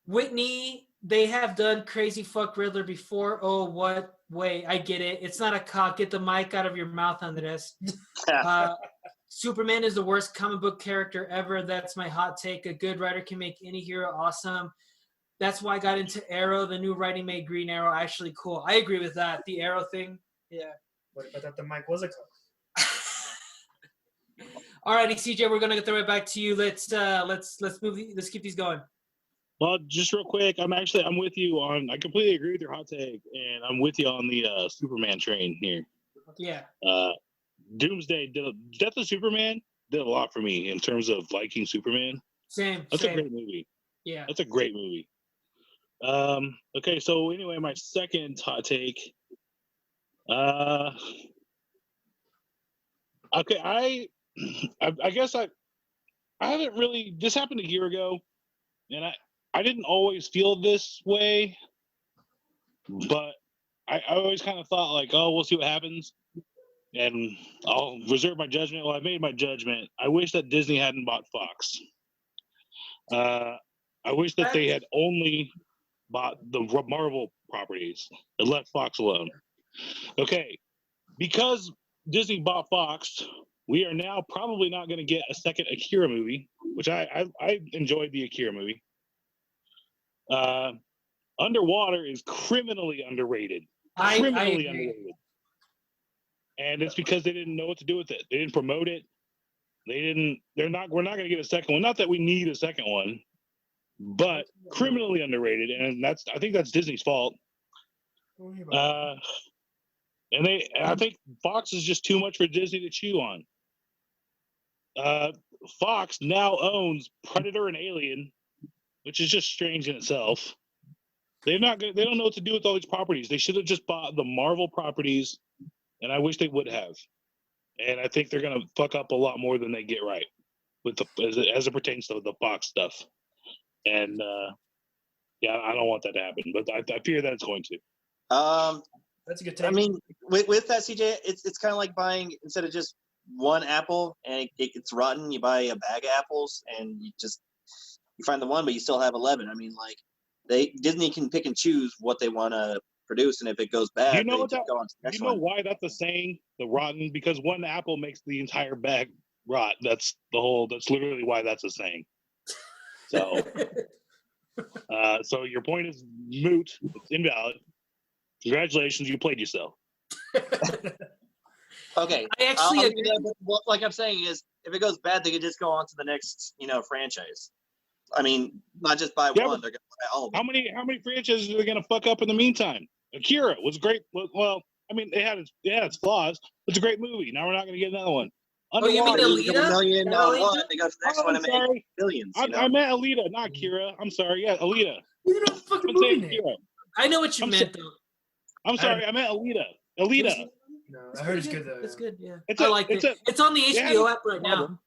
Whitney, they have done crazy fuck Riddler before. Oh, what? Wait, I get it. It's not a cock. Get the mic out of your mouth, Andres. Superman is the worst comic book character ever. That's my hot take. A good writer can make any hero awesome. That's why I got into Arrow. The new writing made Green Arrow actually cool. I agree with that. The Arrow thing. Yeah. What about that the mic was a cock? Alrighty, CJ, we're gonna throw it back to you. Let's keep these going. Well, just real quick, I'm with you on. I completely agree with your hot take, and I'm with you on the Superman train here. Yeah. Doomsday Death of Superman did a lot for me in terms of liking Superman. That's a great movie. Yeah. That's a great movie. Okay, so anyway, my second hot take. Okay, I guess I haven't really. This happened a year ago, and I didn't always feel this way, but I always kind of thought like, oh, we'll see what happens, and I'll reserve my judgment. Well, I made my judgment. I wish that Disney hadn't bought Fox. I wish that they had only bought the Marvel properties and left Fox alone. Okay, because Disney bought Fox, we are now probably not going to get a second Akira movie, which I enjoyed the Akira movie. Underwater is criminally underrated. Underrated. And it's because they didn't know what to do with it. They didn't promote it. We're not going to get a second one. Not that we need a second one, but criminally underrated. And I think that's Disney's fault. I think Fox is just too much for Disney to chew on. Fox now owns Predator and Alien, which is just strange in itself. They don't know what to do with all these properties. They should have just bought the Marvel properties, and I wish they would have. And I think they're going to fuck up a lot more than they get right with as it pertains to the Fox stuff. And I don't want that to happen, but I fear that it's going to. That's a good take. I mean, with that, CJ, it's kind of like buying, instead of just one apple and it's rotten, you buy a bag of apples and you find the one, but you still have 11. I mean, like Disney can pick and choose what they want to produce, and if it goes bad, do you know they just go on to the next one. Why that's a saying, the rotten? Because one apple makes the entire bag rot. That's literally why that's a saying. So, so your point is moot. It's invalid. Congratulations, you played yourself. Okay. I actually agree. But like I'm saying is, if it goes bad, they could just go on to the next, franchise. I mean, not just buy one; they're going to buy all of them. How many franchises are they going to fuck up in the meantime? Akira was great. Well, I mean, it had its flaws. It's a great movie. Now we're not going to get another one. Oh, you mean Alita? They go to the next one and make billions. I meant Alita, not Kira. I'm sorry. Yeah, Alita. You know fucking movie name. I know what you meant, though. I'm sorry. I meant Alita. Alita. No, I heard it's good though. It's good. Yeah, I like it. It's on the HBO app right now.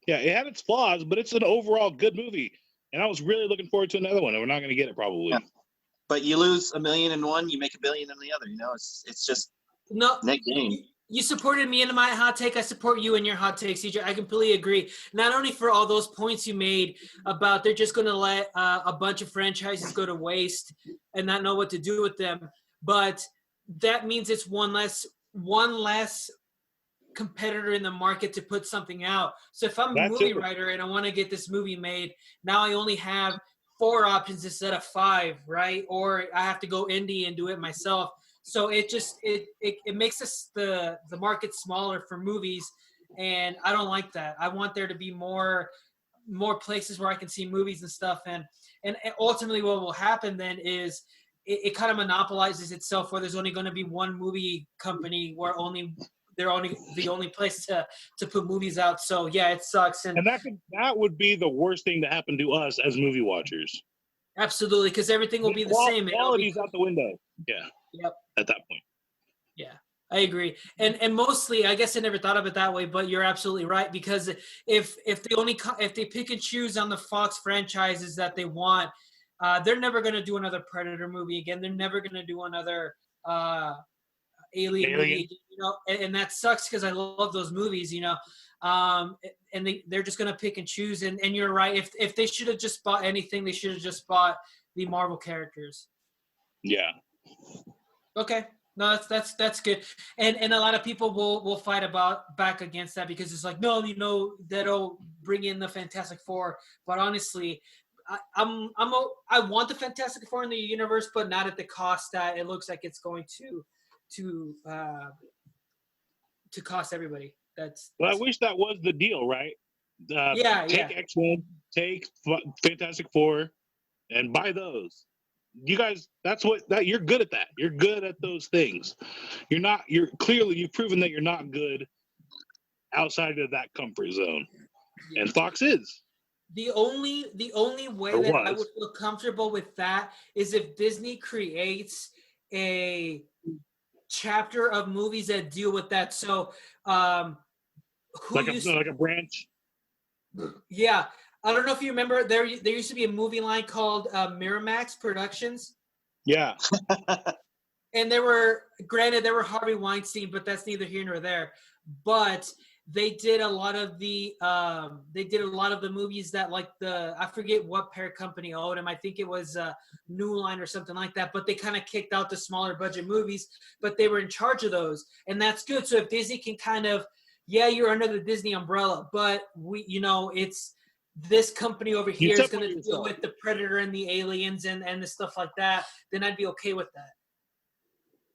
Yeah, it had its flaws, but it's an overall good movie. And I was really looking forward to another one, and we're not going to get it probably. Yeah. But you lose $1 million in one, you make $1 billion in the other. It's just net gain. You supported me in my hot take. I support you in your hot take, CJ. I completely agree. Not only for all those points you made about they're just going to let a bunch of franchises go to waste and not know what to do with them, but that means it's one less competitor in the market to put something out. So if I'm a movie writer and I want to get this movie made, now I only have 4 options instead of 5, right? Or I have to go indie and do it myself. So it just it makes the market smaller for movies, and I don't like that. I want there to be more places where I can see movies and stuff, and ultimately what will happen then is it kind of monopolizes itself, where there's only going to be one movie company where they're only the only place to put movies out. So yeah, it sucks. And that would be the worst thing to happen to us as movie watchers. Absolutely, because everything will be the same. Quality's out the window. Yeah. Yep. At that point. Yeah, I agree. And mostly, I guess I never thought of it that way, but you're absolutely right, because if they pick and choose on the Fox franchises that they want, they're never going to do another Predator movie again. They're never going to do another Alien movie, you know, and that sucks because I love those movies, you know. And they're just gonna pick and choose. And you're right. If they should have just bought anything, they should have just bought the Marvel characters. Yeah. Okay. No, that's good. And a lot of people will fight back against that, because it's like, no, you know, that'll bring in the Fantastic Four. But honestly, I want the Fantastic Four in the universe, but not at the cost that it looks like it's going to cost everybody. Well, I wish that was the deal, right? Take X-Men, take Fantastic Four, and buy those. You guys, you're good at that. You're good at those things. You've proven that you're not good outside of that comfort zone. And Fox is. The only way that I would feel comfortable with that is if Disney creates a chapter of movies that deal with that. So like a branch. Yeah, I don't know if you remember, there used to be a movie line called Miramax Productions. Yeah. And there were Harvey Weinstein, but that's neither here nor there. But they did a lot of the movies that, like, I forget what parent company owned them. I think it was New Line or something like that. But they kind of kicked out the smaller budget movies, but they were in charge of those, and that's good. So if Disney can kind of, you're under the Disney umbrella, but it's this company over here is going to deal with the Predator and the aliens and the stuff like that, then I'd be okay with that.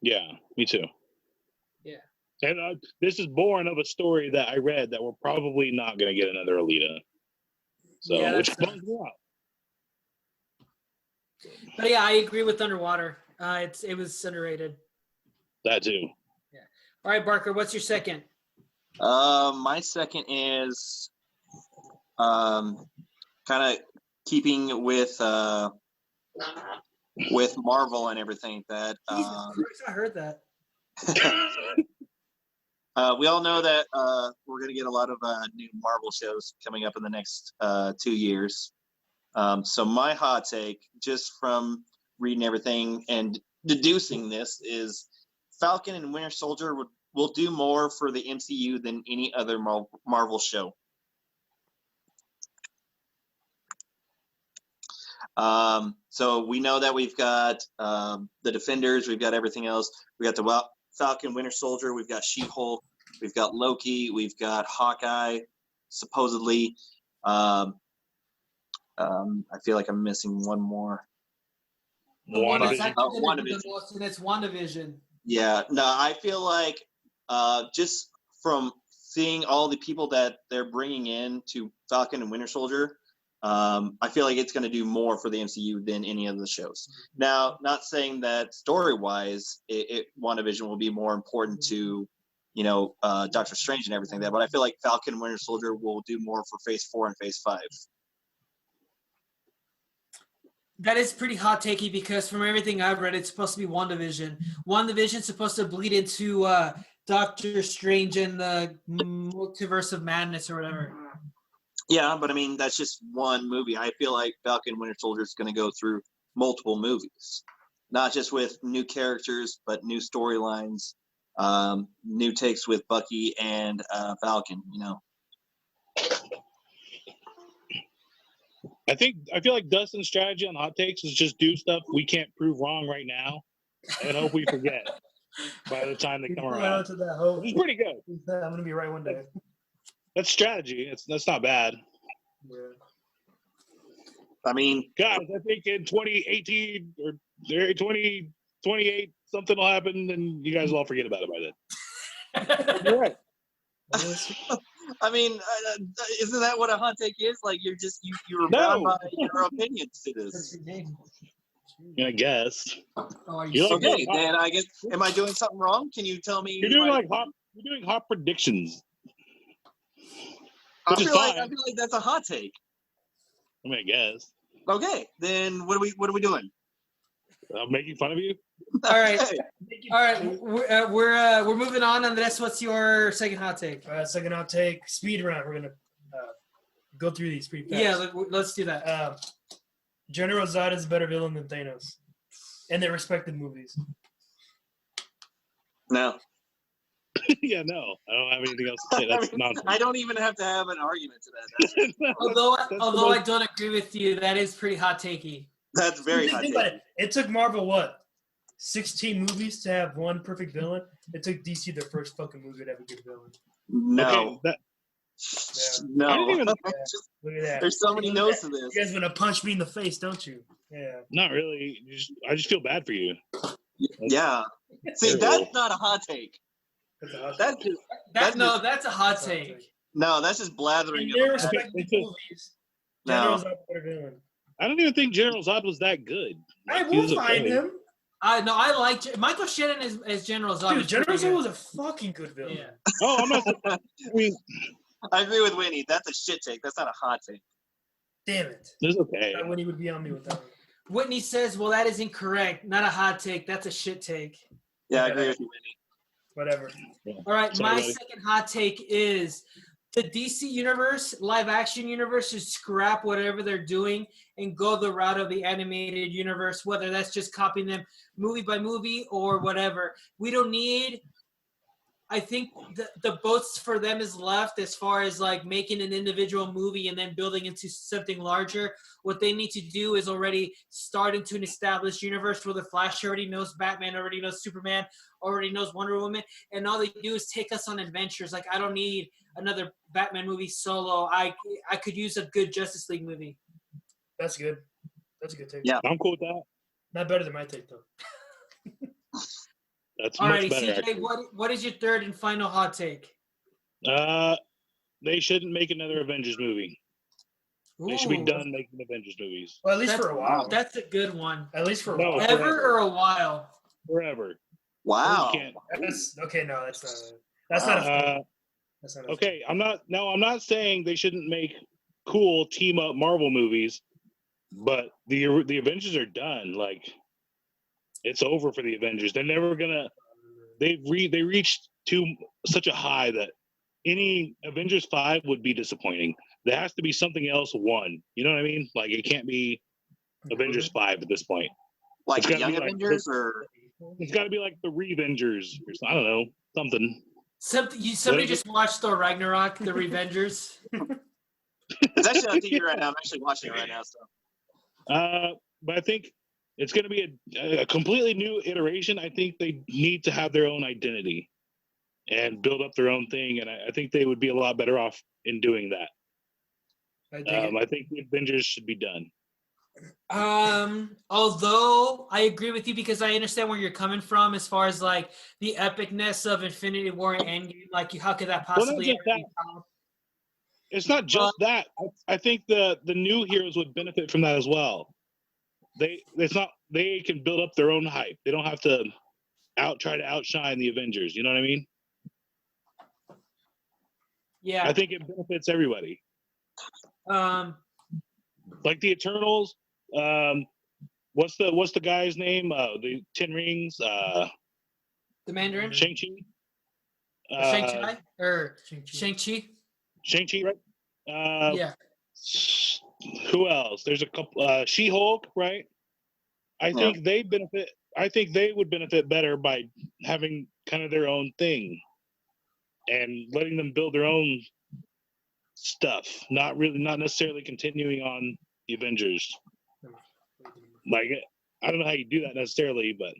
Yeah, me too. Yeah. And this is born of a story that I read that we're probably not going to get another Alita. So, which bums me out. But yeah, I agree with Underwater. It was underrated. That too. Yeah. All right, Barker, what's your second? My second is kind of keeping with Marvel and everything that. Jesus Christ, I heard that. We all know that we're going to get a lot of new Marvel shows coming up in the next 2 years. So my hot take, just from reading everything and deducing this, is Falcon and Winter Soldier will do more for the MCU than any other Marvel show. So we know that we've got the Defenders, we've got everything else. We got the Falcon, Winter Soldier, we've got She-Hulk, we've got Loki, we've got Hawkeye, supposedly. I feel like I'm missing one more. WandaVision. It's WandaVision. Yeah, no, I feel like just from seeing all the people that they're bringing in to Falcon and Winter Soldier, I feel like it's going to do more for the MCU than any of the shows. Now, not saying that story-wise, WandaVision will be more important to, Doctor Strange and everything but I feel like Falcon and Winter Soldier will do more for Phase 4 and Phase 5. That is pretty hot takey, because from everything I've read, it's supposed to be WandaVision. WandaVision's supposed to bleed into Doctor Strange and the Multiverse of Madness or whatever. Yeah, but I mean, that's just one movie. I feel like Falcon Winter Soldier is going to go through multiple movies, not just with new characters, but new storylines, new takes with Bucky and Falcon, I feel like Dustin's strategy on hot takes is just do stuff we can't prove wrong right now, and hope we forget by the time they come around. To that hope. It's pretty good. I'm gonna be right one day. That's strategy. That's not bad. Yeah. I mean, Guys, I think in 2018 or 2028 something will happen, and you guys will all forget about it by then. You're right. I mean, isn't that what a hot take is? Like you're bound by your opinions to this. I guess. Oh, Okay, then I guess. Am I doing something wrong? Can you tell me? You're doing hot predictions. I feel like that's a hot take. I mean, I guess. Okay, then what are we doing? I'm making fun of you. All right, all right. We're moving on this. What's your second hot take? Second hot take. Speed round. We're gonna go through these pretty fast. Yeah, let's do that. General Zod is a better villain than Thanos, in their respective movies. No. Yeah, no. I don't have anything else to say. That's nonsense. I don't even have to have an argument to that. Although I don't agree with you, that is pretty hot takey. That's very hot take. It took Marvel what? 16 movies to have one perfect villain. It took DC their first fucking movie to have a good villain. No. Okay, no. I didn't even. Look at that. There's so many no's to this. You guys want to punch me in the face, don't you? Yeah. Not really. I just feel bad for you. Yeah. See, that's not a hot take. That's a hot take. No, that's just blathering. In their respective movies, General Zod is a better villain. I don't even think General Zod was that good. I will find him. I like Michael Shannon as General Zod. Dude, General Zod was a fucking good villain. Yeah. Oh, I'm not. I agree with Winnie. That's a shit take. That's not a hot take. Damn it. It's okay. Winnie would be on me with that one. Whitney says, well, that is incorrect. Not a hot take. That's a shit take. Yeah, I agree with you, Winnie. Whatever. All right, my second hot take is the DC universe, live action universe, should scrap whatever they're doing and go the route of the animated universe, whether that's just copying them movie by movie or whatever. We don't need, I think the boats for them is left as far as like making an individual movie and then building into something larger. What they need to do is already start into an established universe where the Flash already knows Batman, already knows Superman, already knows Wonder Woman, and all they do is take us on adventures. Like, I don't need another Batman movie solo. I could use a good Justice League movie. That's good. That's a good take. Yeah. I'm cool with that. Not better than my take, though. That's all much right, better. CJ, actually. what is your third and final hot take? They shouldn't make another Avengers movie. They should be done making Avengers movies. Well, at least for a while. That's a good one. At least for a while. Ever forever. or a while? Forever. Wow. That's not. Okay, I'm not saying they shouldn't make cool team up Marvel movies, but the Avengers are done. Like, it's over for the Avengers. They're never gonna. They reached such a high that any Avengers 5 would be disappointing. There has to be something else. You know what I mean? Like, it can't be Avengers 5 at this point. Like the Young Avengers, or it's got to be like the Revengers, or I don't know, something. Somebody just watched Thor Ragnarok, the Revengers. It's actually on TV right now. I'm actually watching it right now. So. But I think it's going to be a completely new iteration. I think they need to have their own identity and build up their own thing, and I think they would be a lot better off in doing that. I think the Avengers should be done. Although I agree with you because I understand where you're coming from as far as like the epicness of Infinity War and Endgame. Like, how could that possibly? It's not just that. I think the new heroes would benefit from that as well. They can build up their own hype. They don't have to try to outshine the Avengers. You know what I mean? Yeah. I think it benefits everybody. Like the Eternals. What's the guy's name? The 10 Rings. The Mandarin. Shang-Chi. Shang-Chi or Shang-Chi. Shang-Chi, right? Yeah. Who else? There's a couple. She-Hulk, right? I think they benefit. I think they would benefit better by having kind of their own thing and letting them build their own stuff. Not necessarily continuing on the Avengers. Like, I don't know how you do that necessarily, but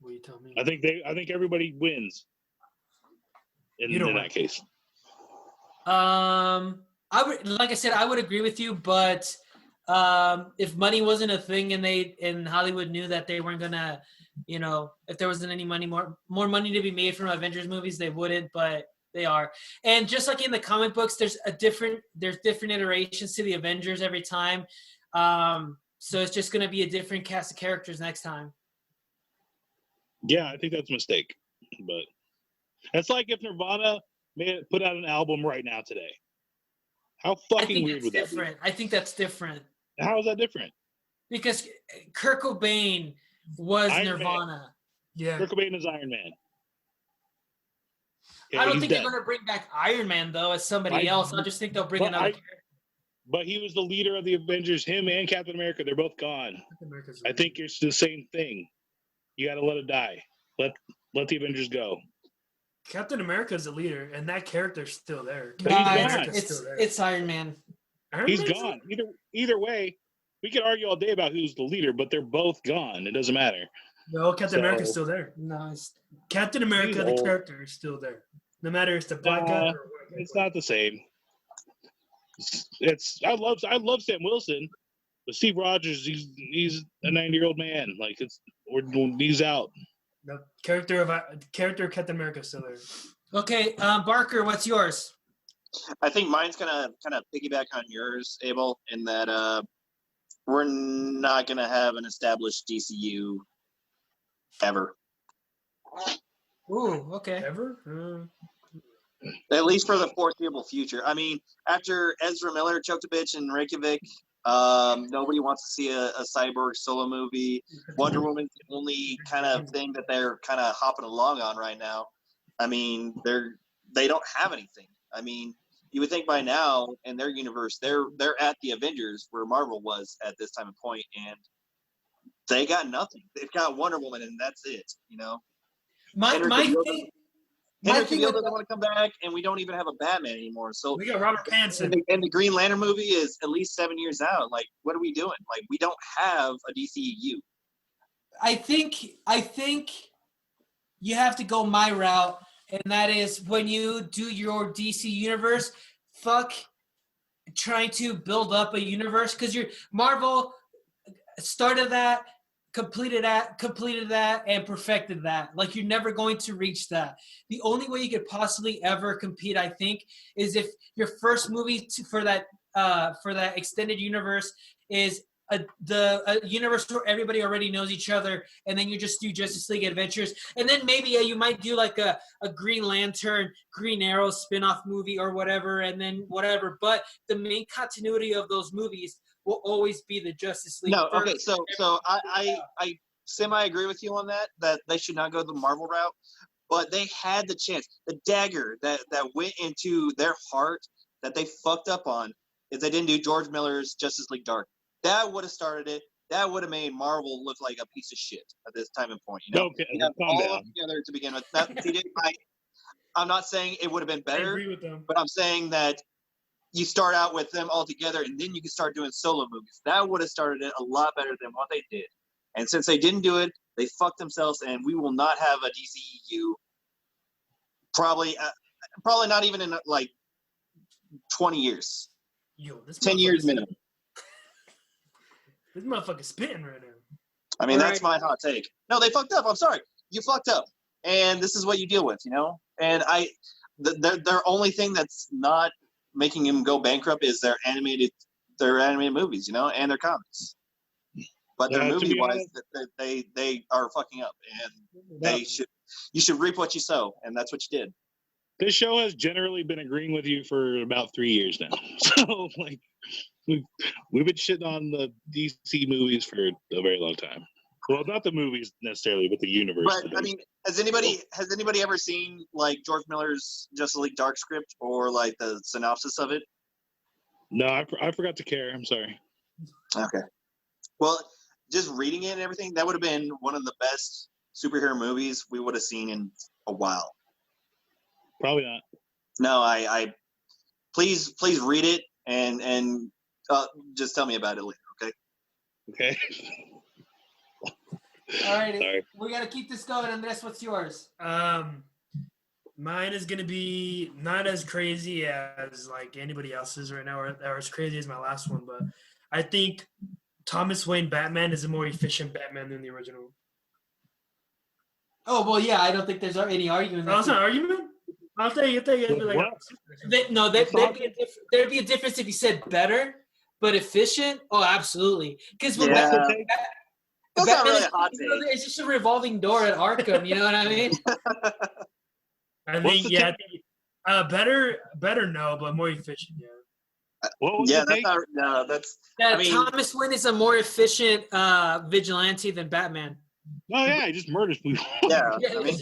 What you tell me? I think everybody wins in that case. I would, like I said, I would agree with you, but if money wasn't a thing and Hollywood knew that they weren't gonna, if there wasn't any money, more money to be made from Avengers movies, they wouldn't, but they are. And just like in the comic books, there's different iterations to the Avengers every time. So it's just gonna be a different cast of characters next time. Yeah, I think that's a mistake, but it's like if Nirvana put out an album right now today. How fucking weird would that be? I think that's different. How is that different? Because Kurt Cobain was Iron Nirvana. Man. Yeah. Kurt Cobain is Iron Man. Okay, I don't think they're going to bring back Iron Man, though, as somebody else. I just think they'll bring another character. But he was the leader of the Avengers. Him and Captain America, they're both gone. I think it's the same thing. You got to let it die. Let the Avengers go. Captain America is the leader, and that character's still there. It's Iron Man. He's gone. Either way, we could argue all day about who's the leader, but they're both gone. It doesn't matter. No, Captain America's still there. No, Captain America, the character, is still there. No matter if it's the black guy or what. It's not the same. I love Sam Wilson, but Steve Rogers, he's a 90-year-old man. Like he's out. The character of Captain America is still there. Okay, Barker, what's yours? I think mine's gonna kind of piggyback on yours, Abel, in that we're not gonna have an established DCU ever. Ooh, okay. Ever? At least for the foreseeable future. I mean, after Ezra Miller choked a bitch in Reykjavik, nobody wants to see a cyborg solo movie. Wonder Woman's the only kind of thing that they're kind of hopping along on right now. I mean, they don't have anything. I mean, you would think by now in their universe, they're at the Avengers where Marvel was at this time of point, and they got nothing. They've got Wonder Woman, and that's it. Henry Cavill doesn't want to come back, and we don't even have a Batman anymore. So we got Robert Pattinson, and the Green Lantern movie is at least 7 years out. Like, what are we doing? Like, we don't have a DCU. I think you have to go my route, and that is when you do your DC universe, fuck trying to build up a universe, because Marvel started that, completed that, and perfected that. Like, you're never going to reach that. The only way you could possibly ever compete, I think, is if your first movie for that extended universe is a universe where everybody already knows each other, and then you just do Justice League Adventures, and then maybe you might do like a Green Lantern, Green Arrow spin-off movie or whatever, and then whatever. But the main continuity of those movies will always be the Justice League. No, okay, so I semi-agree with you on that they should not go the Marvel route, but they had the chance. The dagger that went into their heart that they fucked up on is they didn't do George Miller's Justice League Dark. That would have started it. That would have made Marvel look like a piece of shit at this time and point. Okay, all of them together to begin with. I'm not saying it would have been better, I agree with them. but I'm saying that you start out with them all together, and then you can start doing solo movies. That would have started it a lot better than what they did. And since they didn't do it, they fucked themselves, and we will not have a DCEU. Probably not even in like 20 years. 10 years minimum. This motherfucker's spitting right now. I mean, that's my hot take. No, they fucked up. I'm sorry. You fucked up. And this is what you deal with, And their only thing that's not making him go bankrupt is their animated movies, and their comics. But their movie-wise, they are fucking up, and you should reap what you sow, and that's what you did. This show has generally been agreeing with you for about 3 years now. So, like, we've been shitting on the DC movies for a very long time. Well, not the movies necessarily, but the universe. But I mean, has anybody ever seen like George Miller's Justice League Dark script or like the synopsis of it? No, I forgot to care. I'm sorry. Okay. Well, just reading it and everything, that would have been one of the best superhero movies we would have seen in a while. Probably not. No, I please read it and just tell me about it later, okay? Okay. All right, we got to keep this going. Andres, what's yours? Mine is gonna be not as crazy as like anybody else's right now, or as crazy as my last one, but I think Thomas Wayne Batman is a more efficient Batman than the original. Oh well, yeah. I don't think there's any argument. No, it's not an argument. I'll tell you. There'd be a difference if you said better, but efficient. Oh, absolutely. Because That's not really a hot take. It's just a revolving door at Arkham. You know what I mean? I think better no, but more efficient. Yeah. Thomas Wayne is a more efficient vigilante than Batman. Oh yeah, he just murders people. Yeah, I mean,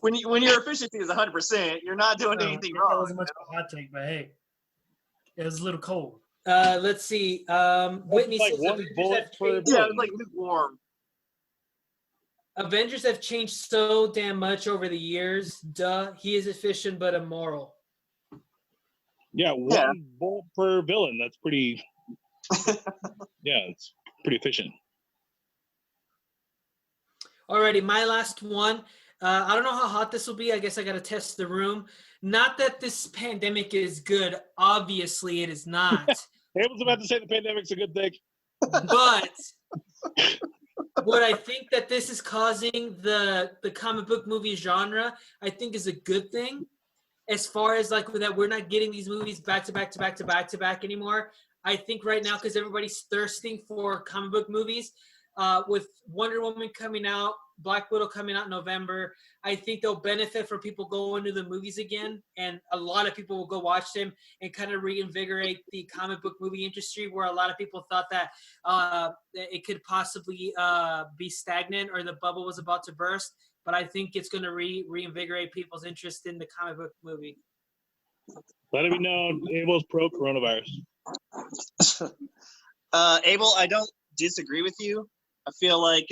when your efficiency is 100%, you're not doing anything wrong. That wasn't much of a hot take, but hey, it was a little cold. Let's see. Whitney like says one bullet per it was like lukewarm. Avengers have changed so damn much over the years. Duh, he is efficient but immoral. Yeah, one bullet per villain. That's pretty. Yeah, it's pretty efficient. Alrighty, my last one. I don't know how hot this will be. I guess I got to test the room. Not that this pandemic is good. Obviously, it is not. I was about to say the pandemic's a good thing. But what I think that this is causing the comic book movie genre, I think is a good thing. As far as like that we're not getting these movies back to back anymore. I think right now, because everybody's thirsting for comic book movies, with Wonder Woman coming out, Black Widow coming out in November, I think they'll benefit from people going to the movies again, and a lot of people will go watch them and kind of reinvigorate the comic book movie industry, where a lot of people thought that it could possibly be stagnant or the bubble was about to burst. But I think it's going to reinvigorate people's interest in the comic book movie. Let it be known, Abel's pro coronavirus. Abel, I don't disagree with you. I feel like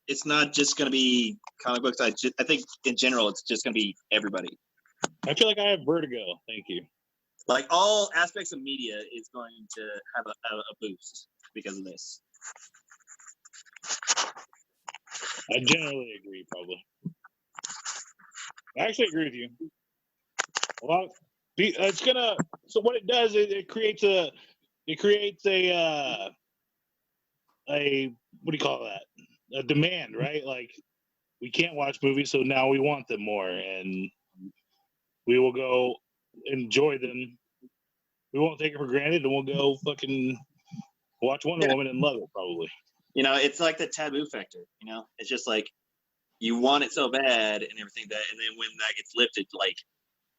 it's not just going to be comic books. I think in general, it's just going to be everybody. I feel like I have vertigo. Thank you. Like all aspects of media is going to have a boost because of this. I generally agree, probably. I actually agree with you. It's gonna. So what it does is it creates a what do you call that? A demand, right? Like we can't watch movies, so now we want them more, and we will go enjoy them. We won't take it for granted, and we'll go fucking watch Wonder Woman and love it, probably. You know, it's like the taboo factor. You know, it's just like you want it so bad and everything and then when that gets lifted, like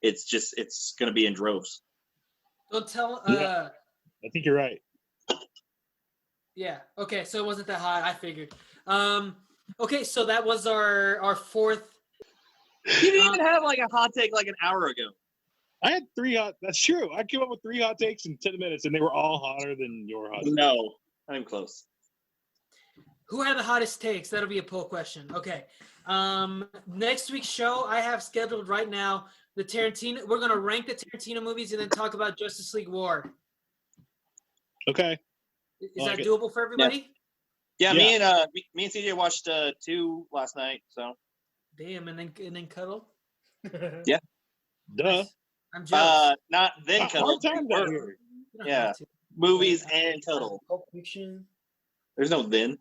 it's gonna be in droves. Don't tell. Yeah, I think you're right. Yeah. Okay. So it wasn't that hot. I figured. Okay. So that was our fourth. You didn't even have like a hot take like an hour ago. I had 3 hot. That's true. I came up with 3 hot takes in 10 minutes, and they were all hotter than your hot takes. No, I'm close. Who had the hottest takes? That'll be a poll question. Okay. Next week's show I have scheduled right now. The Tarantino. We're gonna rank the Tarantino movies and then talk about Justice League War. Okay. Is that doable for everybody? Yeah. Me and CJ watched 2 last night. So. Damn, and then cuddle. Yeah. Duh. I'm jealous. Not then cuddle. Yeah. Movies and cuddle. There's no then.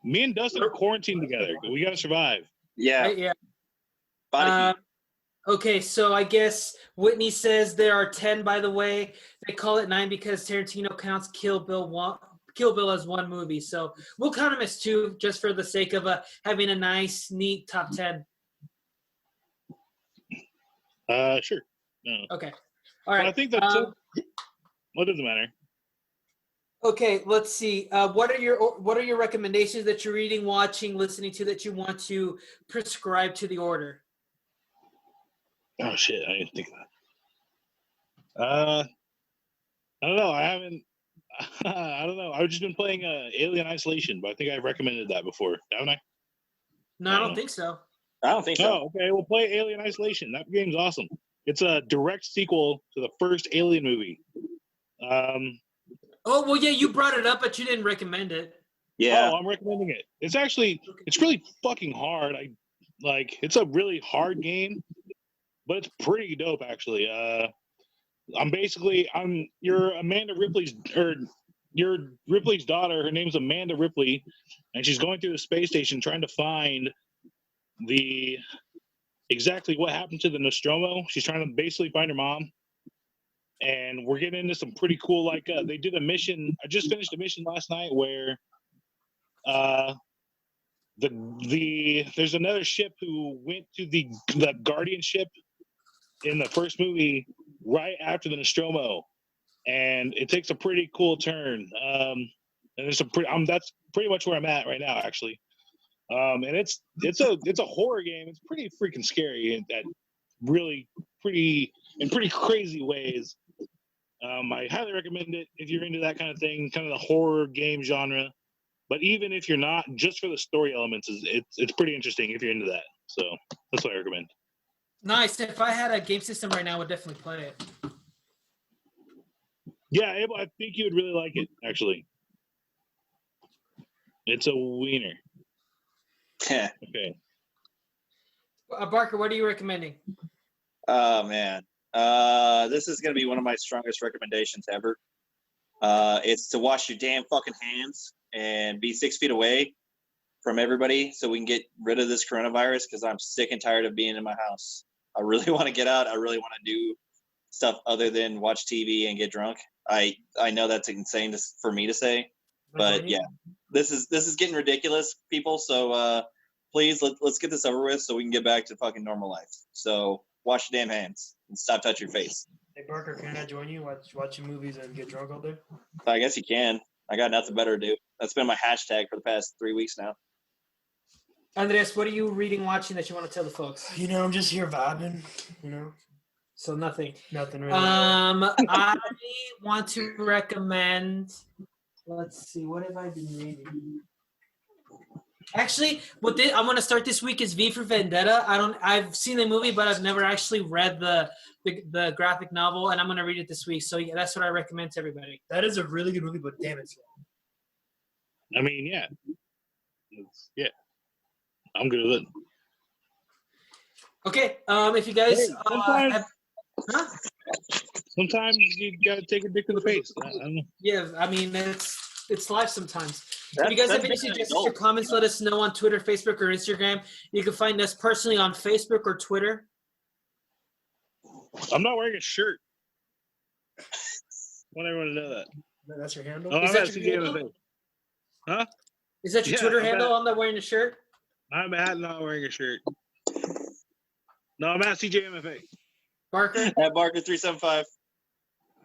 Me and Dustin are quarantined together. We gotta survive. Yeah. Yeah. Body heat. Okay, so I guess Whitney says there are 10. By the way, they call it 9 because Tarantino counts Kill Bill as one movie. So we'll count them as 2, just for the sake of having a nice, neat top 10. Sure. No. Okay. All right. Well, I think that's what doesn't matter. Okay, let's see. What are your recommendations that you're reading, watching, listening to that you want to prescribe to the order? Oh shit! I didn't think of that. I don't know. I haven't. I don't know. I've just been playing Alien Isolation, but I think I've recommended that before, haven't I? No, I don't think so. I don't think so. Oh, okay. We'll play Alien Isolation. That game's awesome. It's a direct sequel to the first Alien movie. Oh well, yeah, you brought it up, but you didn't recommend it. Yeah. Oh, I'm recommending it. It's really fucking hard. It's a really hard game, but it's pretty dope actually. You're Amanda Ripley's you're Ripley's daughter. Her name's Amanda Ripley, and she's going through the space station trying to find exactly what happened to the Nostromo. She's trying to basically find her mom. And we're getting into some pretty cool, they did a mission. I just finished a mission last night where there's another ship who went to the Guardian ship in the first movie right after the Nostromo, and it takes a pretty cool turn. And there's that's pretty much where I'm at right now, actually. And it's a horror game. It's pretty freaking scary at really pretty crazy ways. I highly recommend it if you're into that kind of thing, kind of the horror game genre. But even if you're not, just for the story elements, it's pretty interesting if you're into that. So that's what I recommend. Nice. If I had a game system right now, I would definitely play it. Yeah, Abel, I think you would really like it, actually. It's a wiener. Okay. Barker, what are you recommending? Oh, man. This is going to be one of my strongest recommendations ever. It's to wash your damn fucking hands and be 6 feet away from everybody so we can get rid of this coronavirus, because I'm sick and tired of being in my house. I really want to get out. I really want to do stuff other than watch TV and get drunk. I know that's insane for me to say, but yeah, this is getting ridiculous, people. So please let's get this over with so we can get back to fucking normal life. So wash your damn hands and stop touching your face. Hey Barker, can I join you? Watching movies and get drunk all day? I guess you can. I got nothing better to do. That's been my hashtag for the past 3 weeks now. Andres, what are you reading, watching that you want to tell the folks? I'm just here vibing, So nothing. Nothing really. I want to recommend. Let's see. What have I been reading? Actually, I'm going to start this week is V for Vendetta. I've seen the movie, but I've never actually read the graphic novel, and I'm going to read it this week. So yeah, that's what I recommend to everybody. That is a really good movie, but damn, it's long. I mean, yeah. I'm good with it. Okay, if you guys sometimes you gotta take a dick to the face. I don't know. Yeah, I mean it's life sometimes. If you guys have any suggestions or comments, let us know on Twitter, Facebook, or Instagram. You can find us personally on Facebook or Twitter. I'm not wearing a shirt. I want everyone to know that. That's your handle? Oh, I'm at CJMFA. Huh? Is that your Twitter handle? I'm not wearing a shirt? I'm not wearing a shirt. No, I'm at CJMFA. Barker? At Barker375.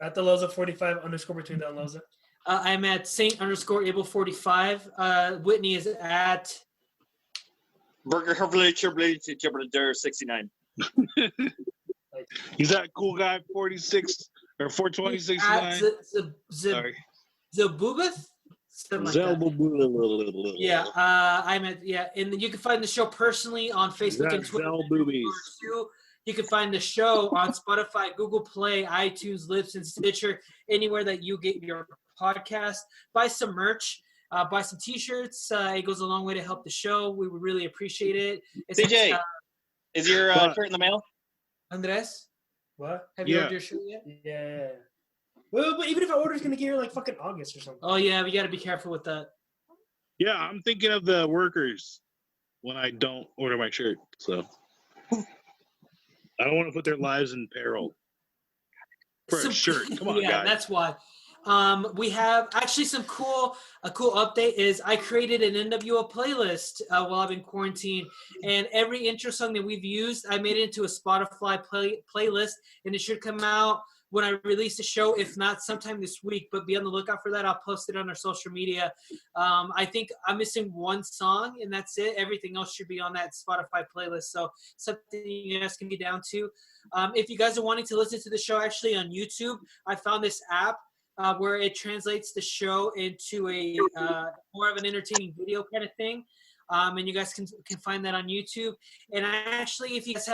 At the Loza 45 _ between the Loza. I'm at Saint _ Able45. Whitney is at Burger 69. He's that cool guy 46 or 42069. Sorry. Zabubeth? Yeah, I'm at and you can find the show personally on Facebook and Twitter. You can find the show on Spotify, Google Play, iTunes, Lips, and Stitcher, anywhere that you get your podcast. Buy some merch, buy some T-shirts. It goes a long way to help the show. We would really appreciate it. CJ, is your shirt in the mail? Andres, what? Have you ordered your shirt yet? Yeah. Well, but even if I order, it's gonna get here like fucking August or something. Oh yeah, we gotta be careful with that. Yeah, I'm thinking of the workers when I don't order my shirt. So I don't want to put their lives in peril for a shirt. Come on, guys. That's why. We have actually a cool update is I created an NWO playlist while I've been quarantined, and every intro song that we've used, I made it into a Spotify playlist, and it should come out when I release the show, if not sometime this week, but be on the lookout for that. I'll post it on our social media. I think I'm missing one song, and that's it. Everything else should be on that Spotify playlist, so something you guys can be down to. If you guys are wanting to listen to the show actually on YouTube, I found this app where it translates the show into a more of an entertaining video kind of thing. And you guys can find that on YouTube. And actually, if you guys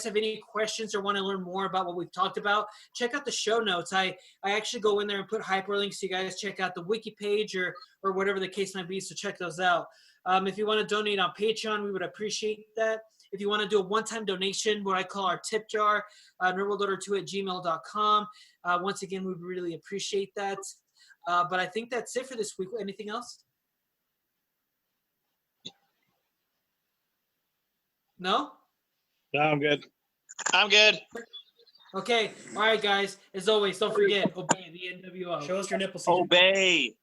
have any questions or want to learn more about what we've talked about, check out the show notes. I actually go in there and put hyperlinks so you guys check out the wiki page or whatever the case might be. So check those out. If you want to donate on Patreon, we would appreciate that. If you want to do a one-time donation, what I call our tip jar, nerdworldorder2@gmail.com. Once again, we'd really appreciate that. But I think that's it for this week. Anything else? No? No, I'm good. I'm good. Okay. All right, guys. As always, don't forget, obey the NWO. Show us your nipples. Obey.